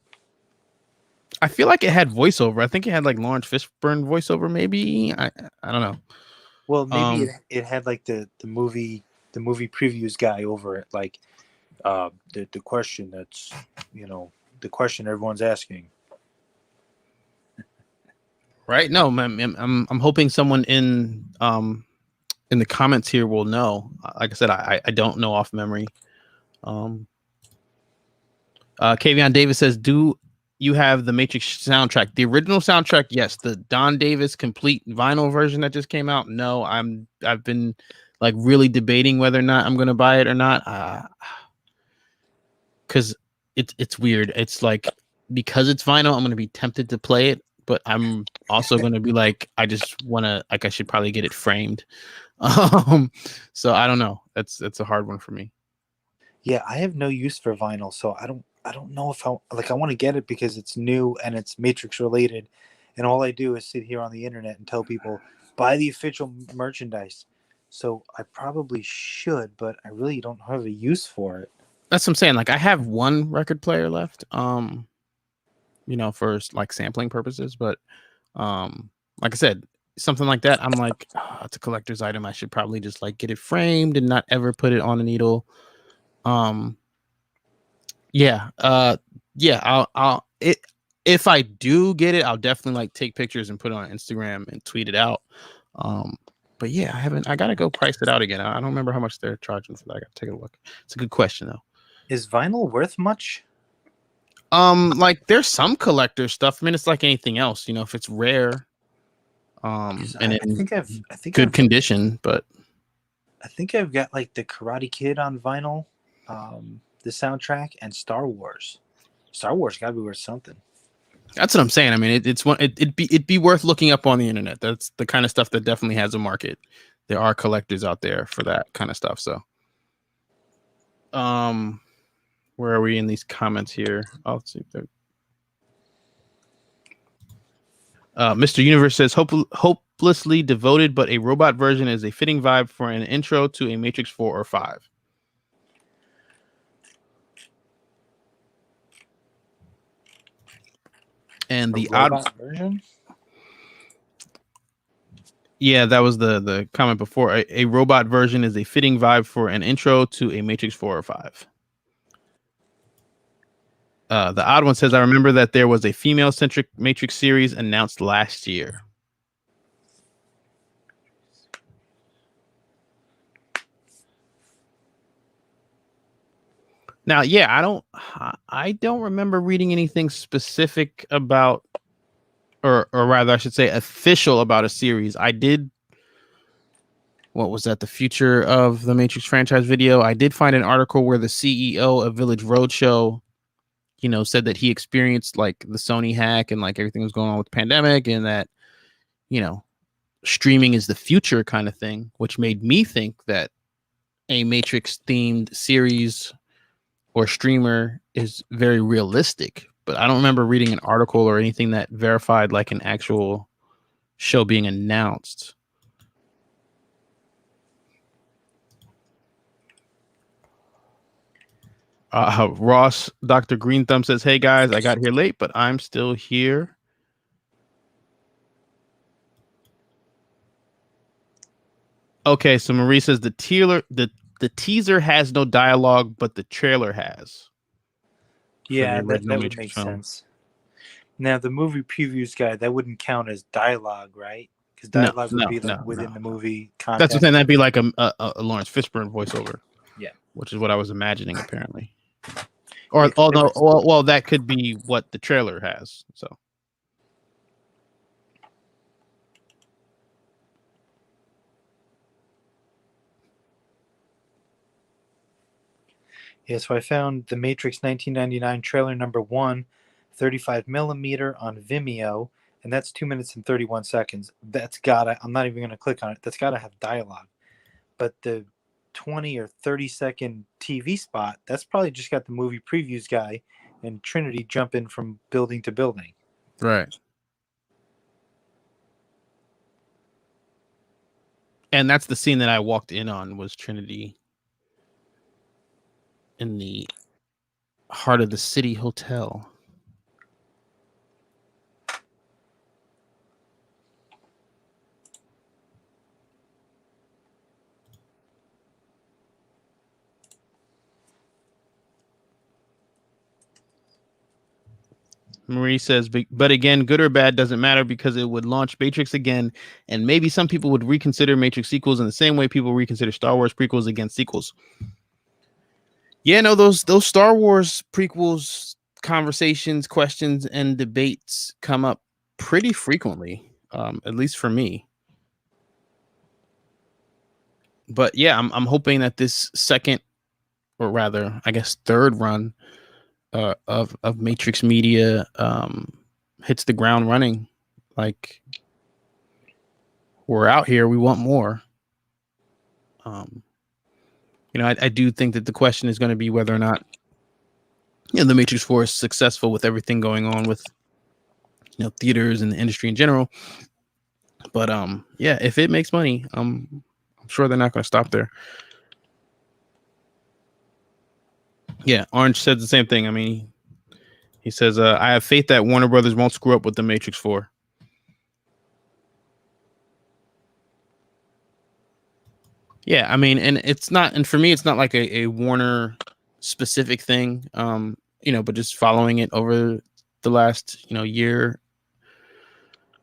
I feel like it had voiceover. I think it had like Lawrence Fishburne voiceover, maybe. I don't know. Well, maybe it had like the movie previews guy over it, like the question that's the question everyone's asking. Right? No, I'm hoping someone in the comments here will know. Like I said, I don't know off memory. Kavion Davis says, do you have the Matrix soundtrack? The original soundtrack, yes. The Don Davis complete vinyl version that just came out, no. I've been like really debating whether or not I'm gonna buy it or not. Because it's weird. It's like, because it's vinyl, I'm gonna be tempted to play it, but I'm also gonna be like, I just wanna, like, I should probably get it framed. So I don't know. That's a hard one for me. Yeah, I have no use for vinyl, so I don't know if I want to get it because it's new and it's Matrix related, and all I do is sit here on the internet and tell people buy the official merchandise. So I probably should, but I really don't have a use for it. That's what I'm saying. Like, I have one record player left, for like sampling purposes, but like I said, something like that, I'm like, oh, it's a collector's item. I should probably just like get it framed and not ever put it on a needle. Yeah. If I do get it, I'll definitely like take pictures and put it on Instagram and tweet it out. But yeah, I gotta go price it out again. I don't remember how much they're charging for that. I gotta take a look. It's a good question though. Is vinyl worth much? Like, there's some collector stuff. I mean, it's like anything else, if it's rare, and I think good condition, but I think I've got like the Karate Kid on vinyl, the soundtrack, and Star Wars. Star Wars gotta be worth something. That's what I'm saying. I mean, it'd be worth looking up on the internet. That's the kind of stuff that definitely has a market. There are collectors out there for that kind of stuff. So, where are we in these comments here? Let's see if they're... Mr. Universe says, hopelessly devoted, but a robot version is a fitting vibe for an intro to a Matrix 4 or 5. And the robot version? Yeah, that was the comment before. A robot version is a fitting vibe for an intro to a Matrix 4 or 5. The odd one says, I remember that there was a female-centric Matrix series announced last year. Now, yeah, I don't remember reading anything specific about, or rather, I should say, official about a series. I did. What was that? The Future of the Matrix franchise video. I did find an article where the CEO of Village Roadshow, said that he experienced like the Sony hack and like everything was going on with the pandemic, and that, streaming is the future kind of thing, which made me think that a Matrix themed series or streamer is very realistic. But I don't remember reading an article or anything that verified like an actual show being announced. Ross, Dr. Green Thumb says, "Hey guys, I got here late, but I'm still here." Okay, so Marie says the teaser has no dialogue, but the trailer has. Yeah, that would make sense. Now, the movie previews guy, that wouldn't count as dialogue, right? Because dialogue would be like within the movie content. That's what I'm saying. That'd be like a Lawrence Fishburne voiceover. Yeah, which is what I was imagining, apparently. Or although, well, that could be what the trailer has. So. Yeah, so I found the Matrix 1999 trailer number 1, 35mm on Vimeo, and that's 2 minutes and 31 seconds. That's gotta, I'm not even going to click on it, that's gotta have dialogue. But the 20 or 30-second TV spot, that's probably just got the movie previews guy and Trinity jumping from building to building. Right. And that's the scene that I walked in on, was Trinity in the heart of the city hotel. Marie says, but again, good or bad doesn't matter because it would launch Matrix again, and maybe some people would reconsider Matrix sequels in the same way people reconsider Star Wars prequels against sequels. Yeah, no, those Star Wars prequels conversations, questions, and debates come up pretty frequently, at least for me. But yeah, I'm hoping that this second, or rather, I guess third run of Matrix Media hits the ground running. Like, we're out here, we want more. I do think that the question is going to be whether or not the Matrix 4 is successful with everything going on with theaters and the industry in general. But yeah, if it makes money, I'm sure they're not going to stop there. Yeah, Orange said the same thing. I mean, he says, I have faith that Warner Brothers won't screw up with the Matrix 4. Yeah, I mean, and it's not, and for me, it's not like a Warner specific thing, but just following it over the last, year,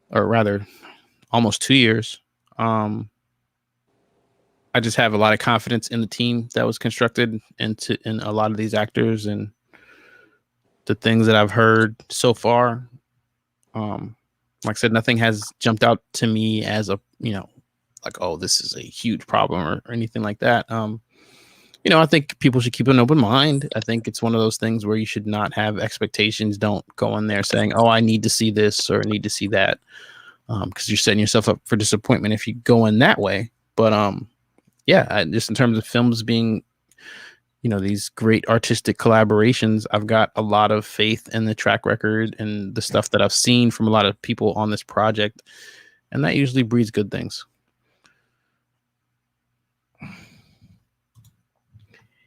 or rather almost 2 years. I just have a lot of confidence in the team that was constructed in a lot of these actors and the things that I've heard so far. Like I said, nothing has jumped out to me as a, like, oh, this is a huge problem or anything like that. I think people should keep an open mind. I think it's one of those things where you should not have expectations. Don't go in there saying, oh, I need to see this or I need to see that. Because you're setting yourself up for disappointment if you go in that way. But yeah, just in terms of films being, these great artistic collaborations, I've got a lot of faith in the track record and the stuff that I've seen from a lot of people on this project. And that usually breeds good things.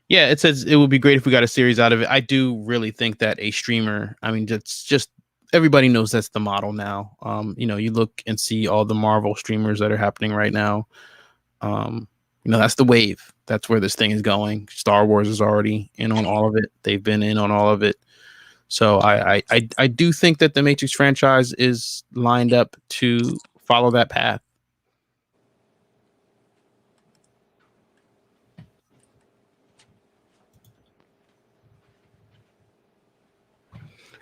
Yeah, it says it would be great if we got a series out of it. I do really think that a streamer, I mean, just everybody knows that's the model now. You look and see all the Marvel streamers that are happening right now. That's the wave. That's where this thing is going. Star Wars is already in on all of it. They've been in on all of it. So I do think that the Matrix franchise is lined up to follow that path.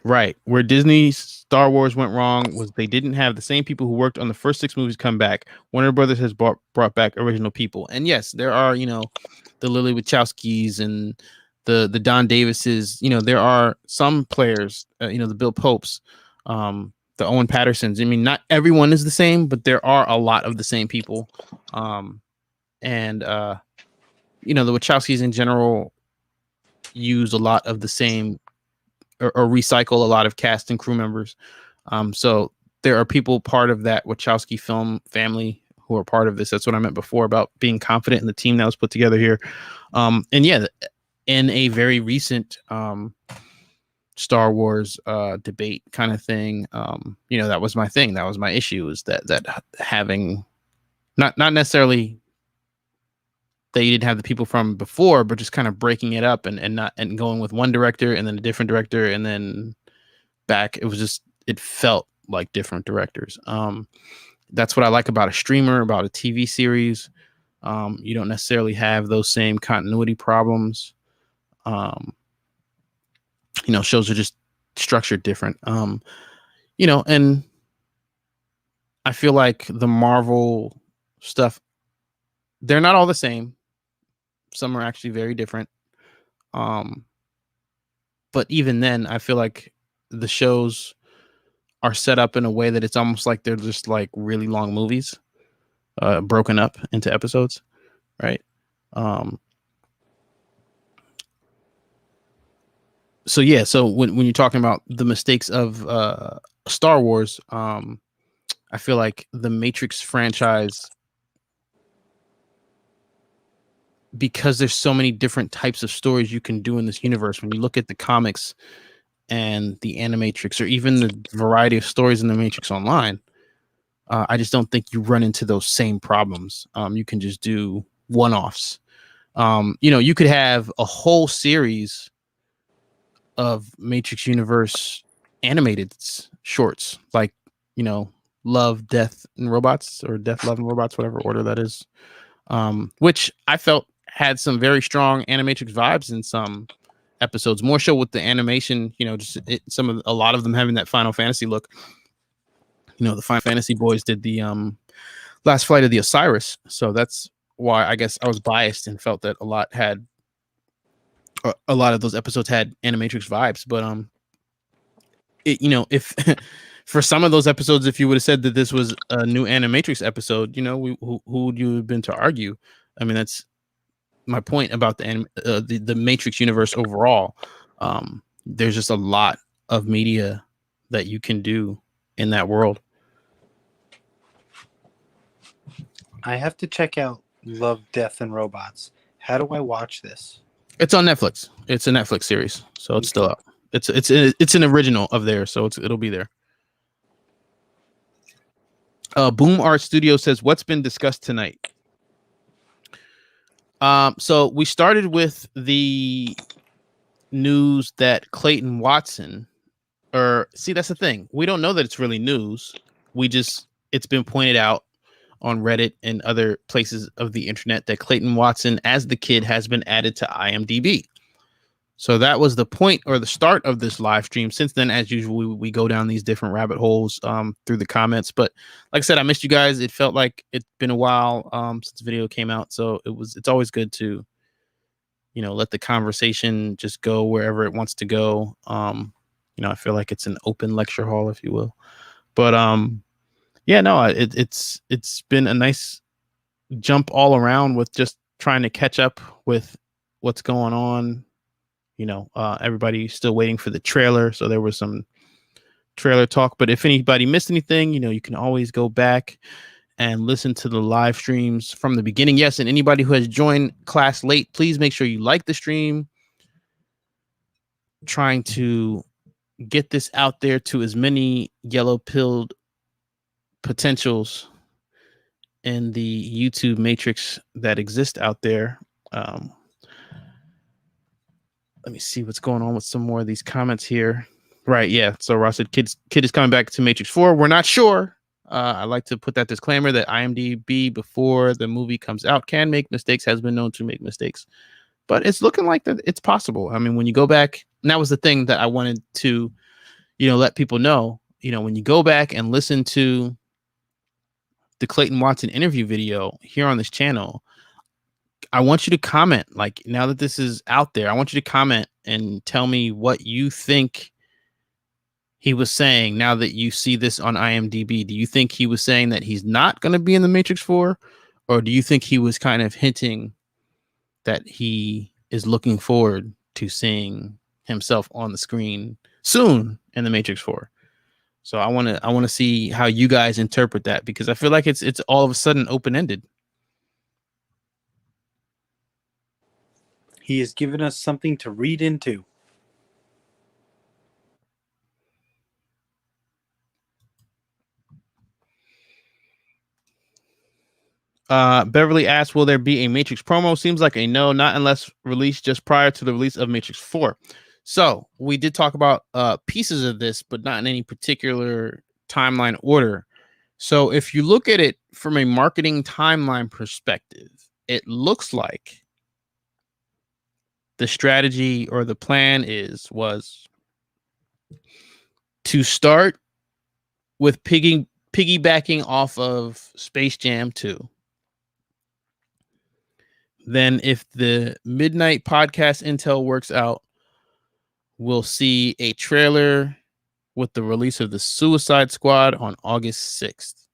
Right. Where Disney's Star Wars went wrong was they didn't have the same people who worked on the first 6 movies come back. Warner Brothers has brought back original people. And yes, there are, the Lily Wachowskis and the Don Davises. There are some players, the Bill Popes, the Owen Pattersons. I mean, not everyone is the same, but there are a lot of the same people. And you know, the Wachowskis in general use a lot of the same or recycle a lot of cast and crew members. So there are people part of that Wachowski film family who are part of this. That's what I meant before about being confident in the team that was put together here. And yeah, in a very recent Star Wars debate kind of thing, you know, that was my thing. That was my issue, is that having not necessarily that you didn't have the people from before, but just kind of breaking it up and going with one director and then a different director and then back. It was just, it felt like different directors. That's what I like about a streamer, about a TV series. You don't necessarily have those same continuity problems. You know, shows are just structured different. You know, and I feel like the Marvel stuff, they're not all the same. Some are actually very different. But even then, I feel like the shows are set up in a way that it's almost like they're just like really long movies, broken up into episodes, right? So yeah, so when you're talking about the mistakes of Star Wars, I feel like the Matrix franchise, because there's so many different types of stories you can do in this universe. When you look at the comics and the Animatrix, or even the variety of stories in the Matrix Online, I just don't think you run into those same problems. You can just do one-offs. You know, you could have a whole series of Matrix Universe animated shorts, like, you know, Love, Death, and Robots, or Death, Love, and Robots, whatever order that is, which I felt had some very strong Animatrix vibes in some episodes, more so with the animation, you know, just a lot of them having that Final Fantasy look. You know, the Final Fantasy boys did the Last Flight of the Osiris, so that's why I guess I was biased and felt that a lot of those episodes had Animatrix vibes. But you know, if for some of those episodes, if you would have said that this was a new Animatrix episode, you know, who would you have been to argue? I mean, that's my point about the Matrix universe overall. There's just a lot of media that you can do in that world. I have to check out Love, Death, and Robots. How do I watch this? It's on Netflix. It's a Netflix series, so it's still up. It's an original of theirs, so it'll be there. Boom Art Studio says, what's been discussed tonight? So we started with the news that Clayton Watson, that's the thing. We don't know that it's really news. It's been pointed out on Reddit and other places of the internet that Clayton Watson as the kid has been added to IMDb. So that was the point or the start of this live stream. Since then, as usual, we go down these different rabbit holes through the comments. But like I said, I missed you guys. It felt like it's been a while since the video came out. So it's always good to, you know, let the conversation just go wherever it wants to go. You know, I feel like it's an open lecture hall, if you will. But yeah, no, it's been a nice jump all around with just trying to catch up with what's going on. You know, everybody's still waiting for the trailer. So there was some trailer talk. But if anybody missed anything, you know, you can always go back and listen to the live streams from the beginning. Yes, and anybody who has joined class late, please make sure you like the stream. Trying to get this out there to as many yellow-pilled potentials in the YouTube matrix that exist out there. Let me see what's going on with some more of these comments here. Right, yeah. So Ross said, kid is coming back to Matrix 4. We're not sure. I like to put that disclaimer that IMDb, before the movie comes out, can make mistakes, has been known to make mistakes. But it's looking like that it's possible. I mean, when you go back, and that was the thing that I wanted to, you know, let people know, you know, when you go back and listen to the Clayton Watson interview video here on this channel, I want you to comment. Like, now that this is out there, I want you to comment and tell me what you think he was saying, now that you see this on IMDb, do you think he was saying that he's not going to be in the Matrix 4? Or do you think he was kind of hinting that he is looking forward to seeing himself on the screen soon in the Matrix 4? So I want to see how you guys interpret that, because I feel like it's all of a sudden open-ended. He has given us something to read into. Beverly asks, will there be a Matrix promo? Seems like a no, not unless released just prior to the release of Matrix 4. So we did talk about pieces of this, but not in any particular timeline order. So if you look at it from a marketing timeline perspective, it looks like the strategy or the plan was to start with piggybacking off of Space Jam 2. Then if the midnight podcast intel works out, we'll see a trailer with the release of the Suicide Squad on August 6th.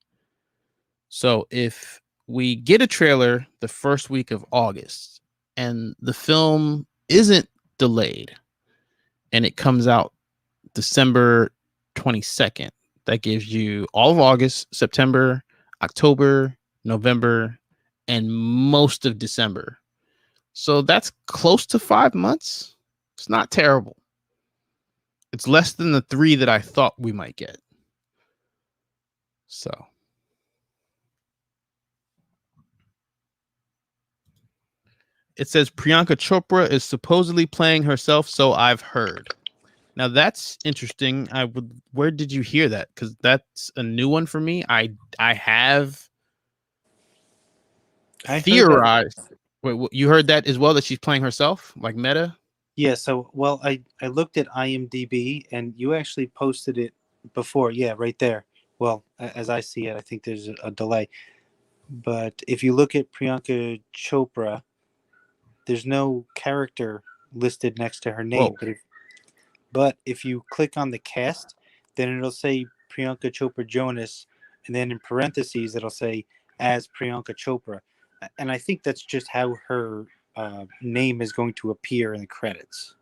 So if we get a trailer the first week of August and the film isn't delayed and it comes out December 22nd, that gives you all of August, September, October, November, and most of December. So that's close to 5 months. It's not terrible. It's less than the 3 that I thought we might get. So it says Priyanka Chopra is supposedly playing herself, so I've heard. Now that's interesting. Where did you hear that? Because that's a new one for me. I have theorized. Wait, you heard that as well, that she's playing herself, like meta? Yeah, so, well, I looked at IMDb, and you actually posted it before. Yeah, right there. Well, as I see it, I think there's a delay. But if you look at Priyanka Chopra, there's no character listed next to her name. Whoa. But if you click on the cast, then it'll say Priyanka Chopra Jonas, and then in parentheses, it'll say as Priyanka Chopra. And I think that's just how her name is going to appear in the credits.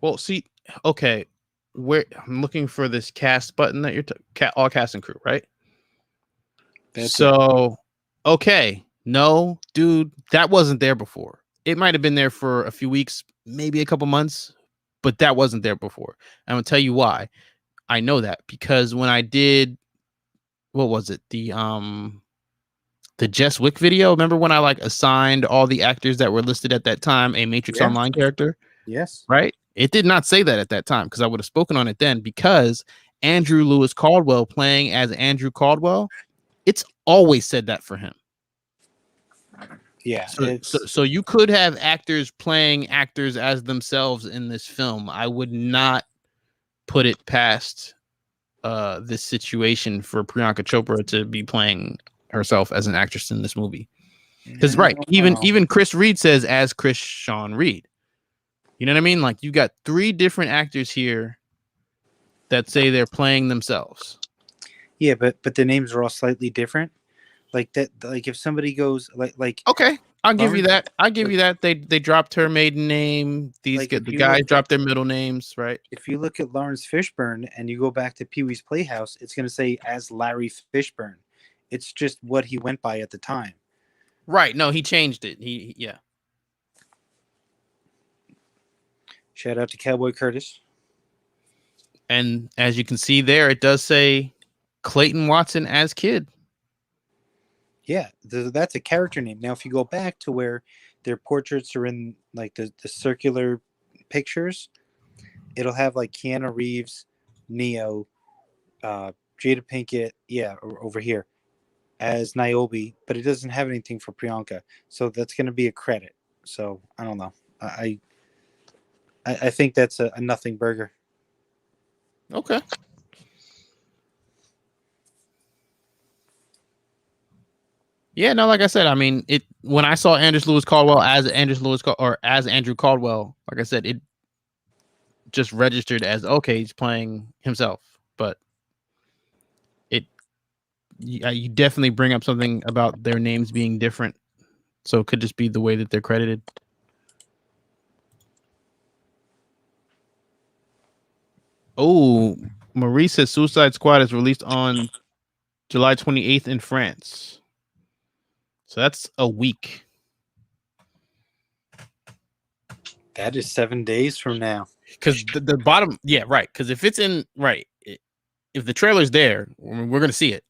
Well, see, okay, where I'm looking for this cast button that you're all cast and crew, right? That's so it. Okay, no, dude, that wasn't there before. It might have been there for a few weeks, maybe a couple months, but that wasn't there before. I'm gonna tell you why. I know that because when I did, what was it, the Jess Wick video? Remember when I like assigned all the actors that were listed at that time a Matrix Online character? Yes. Right? It did not say that at that time, because I would have spoken on it then, because Andrew Lewis Caldwell playing as Andrew Caldwell, it's always said that for him. Yeah. So you could have actors playing actors as themselves in this film. I would not put it past this situation for Priyanka Chopra to be playing herself as an actress in this movie. Because right, even Chris Reed says as Chris Sean Reed. You know what I mean? Like, you got 3 different actors here that say they're playing themselves. Yeah, but the names are all slightly different. Like that, like if somebody goes like okay, I'll give you that. They dropped her maiden name. The guys dropped their middle names, right? If you look at Lawrence Fishburne and you go back to Pee-wee's Playhouse, it's going to say as Larry Fishburne. It's just what he went by at the time. Right. No, he changed it. Yeah. Shout out to Cowboy Curtis. And as you can see there, it does say Clayton Watson as Kid. Yeah, that's a character name. Now, if you go back to where their portraits are in like the circular pictures, it'll have like Keanu Reeves, Neo, Jada Pinkett, over here as Niobe, but it doesn't have anything for Priyanka. So that's going to be a credit. So I don't know. I think that's a nothing burger. Okay. Yeah, no, like I said, I mean, when I saw Andrew Lewis Caldwell as Andrew Caldwell, like I said, just registered as okay, he's playing himself, but you definitely bring up something about their names being different, so it could just be the way that they're credited. Oh, Marie says Suicide Squad is released on July 28th in France, so that's a week. That is 7 days from now. Because the bottom, yeah, right. Because if it's in right, if the trailer's there, we're gonna see it.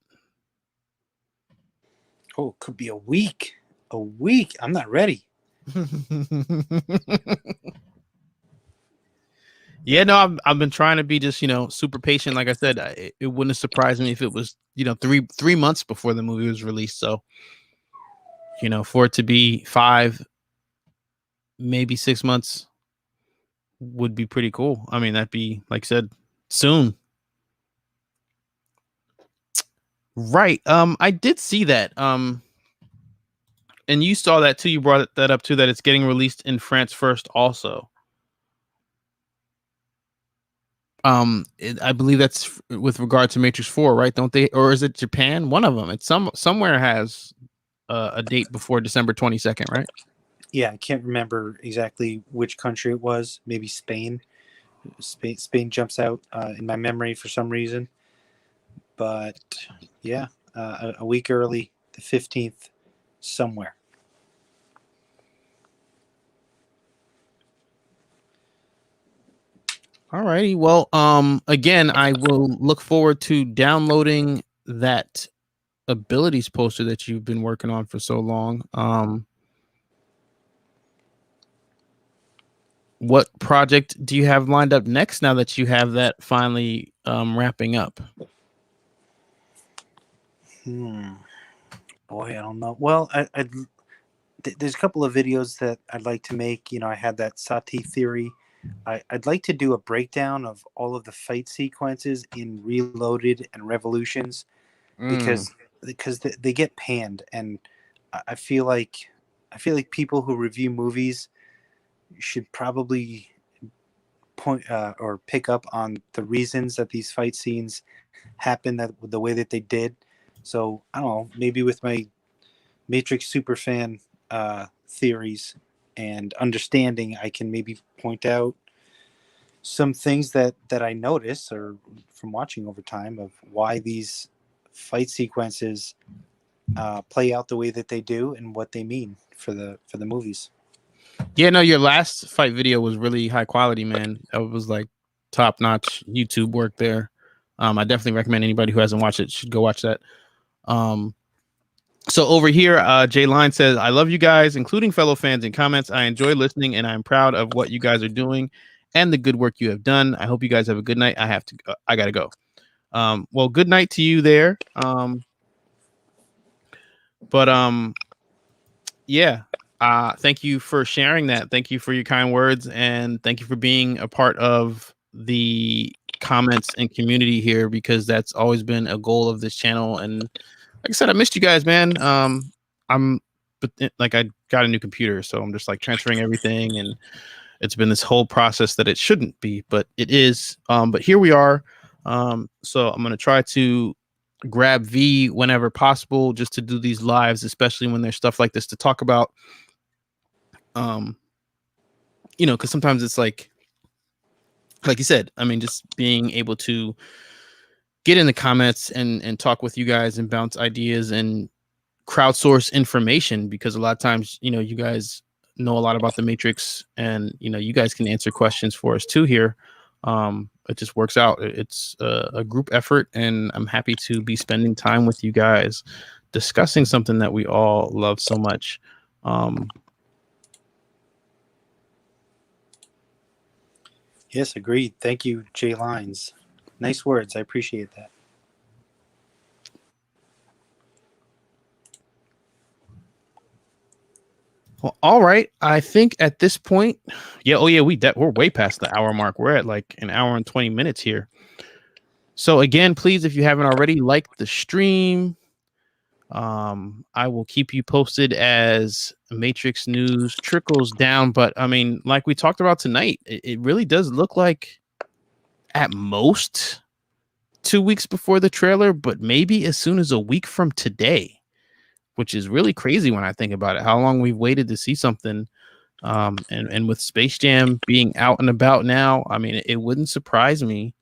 Oh, it could be a week. A week. I'm not ready. Yeah, no, I've been trying to be just super patient. Like I said, it wouldn't have surprised me if it was 3 months before the movie was released. So for it to be 5, maybe 6 months would be pretty cool. I mean, that'd be, like I said, soon. Right. I did see that. And you saw that too. You brought that up too, that it's getting released in France first also. I believe that's with regard to Matrix 4, right? Don't they? Or is it Japan? One of them. It's somewhere has a date before December 22nd, right? Yeah, I can't remember exactly which country it was. Maybe Spain. Spain jumps out in my memory for some reason. But yeah, a week early, the 15th, somewhere. All righty. Well, again, I will look forward to downloading that abilities poster that you've been working on for so long. What project do you have lined up next now that you have that finally wrapping up? Boy, I don't know. Well, there's a couple of videos that I'd like to make. I had that Sati theory. I'd like to do a breakdown of all of the fight sequences in Reloaded and Revolutions because they get panned, and I feel like people who review movies should probably point or pick up on the reasons that these fight scenes happen the way that they did. So I don't know, maybe with my Matrix superfan theories and understanding, I can maybe point out some things that I notice or from watching over time of why these fight sequences play out the way that they do and what they mean for the movies. Yeah, no, your last fight video was really high quality, man. It was like top notch YouTube work there. I definitely recommend anybody who hasn't watched it should go watch that. So over here, Jay Line says, I love you guys, including fellow fans in comments. I enjoy listening and I'm proud of what you guys are doing and the good work you have done. I hope you guys have a good night. I gotta go. Well, good night to you there. Yeah. Thank you for sharing that. Thank you for your kind words, and thank you for being a part of the comments and community here, because that's always been a goal of this channel. And like I said, I missed you guys, man. But I got a new computer, so I'm just like transferring everything, and it's been this whole process that it shouldn't be, but it is. But here we are. So I'm gonna try to grab V whenever possible, just to do these lives, especially when there's stuff like this to talk about. Because sometimes it's like you said, I mean, just being able to get in the comments and talk with you guys and bounce ideas and crowdsource information, because a lot of times, you guys know a lot about the Matrix, and you guys can answer questions for us too here. It just works out. It's a group effort, and I'm happy to be spending time with you guys discussing something that we all love so much. Yes, agreed. Thank you, Jay Lines. Nice words. I appreciate that. Well, all right. I think at this point, we're way past the hour mark. We're at like an hour and 20 minutes here. So again, please, if you haven't already, like the stream, I will keep you posted as Matrix news trickles down. But I mean, like we talked about tonight, it really does look like at most 2 weeks before the trailer, but maybe as soon as a week from today, which is really crazy when I think about it, how long we've waited to see something. And with Space Jam being out and about now, I mean, it wouldn't surprise me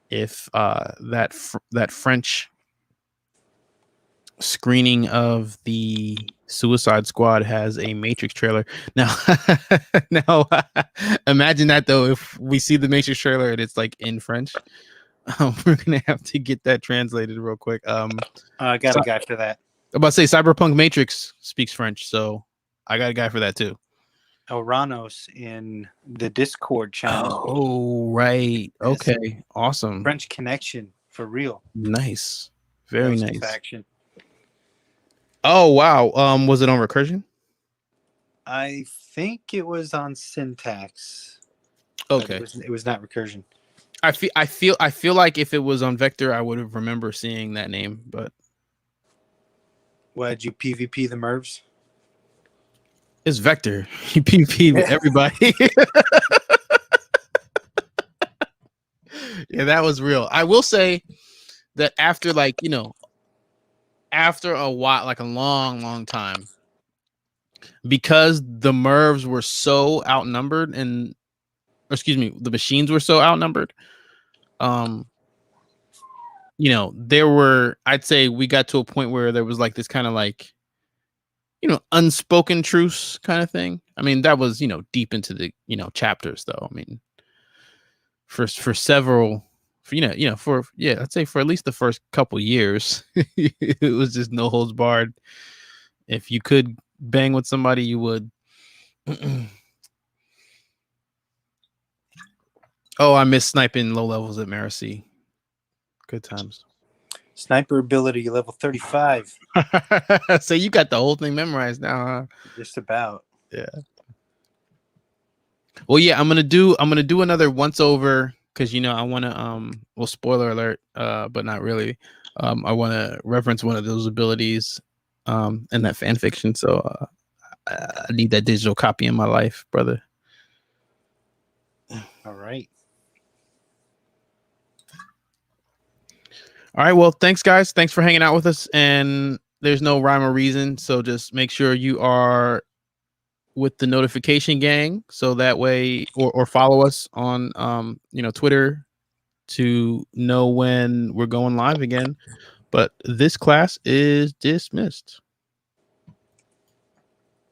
if that French screening of the Suicide Squad has a Matrix trailer. Now, now imagine that though, if we see the Matrix trailer and it's like in French. We're gonna have to get that translated real quick. I got a guy for that. I'm about to say Cyberpunk Matrix speaks French, so I got a guy for that too. Oranos in the Discord channel. Oh, right. Okay. Awesome. French connection for real. Nice. Very nice. Action. Oh, wow. Was it on Recursion? I think it was on Syntax. Okay. It was not Recursion. I feel like if it was on Vector, I would have remember seeing that name, but Why did you PvP the Mervs? It's Vector. He PvP with everybody. Yeah, that was real. I will say that after after a while, like a long time, because the Mervs were so outnumbered the machines were so outnumbered. I'd say we got to a point where there was like this kind of like, unspoken truce kind of thing. I mean, that was, deep into the, chapters though. I mean, for several, I'd say for at least the first couple years, it was just no holds barred. If you could bang with somebody, you would. Oh, I miss sniping low levels at Maracy. Good times. Sniper ability level 35. So you got the whole thing memorized now, huh? Just about. Yeah. Well, yeah, I'm gonna do another once over because I want to well, spoiler alert, but not really. I want to reference one of those abilities in that fan fiction, so I need that digital copy in my life, brother. All right. All right. Well, thanks, guys. Thanks for hanging out with us. And there's no rhyme or reason, so just make sure you are with the notification gang, so that way, or follow us on Twitter to know when we're going live again. But this class is dismissed.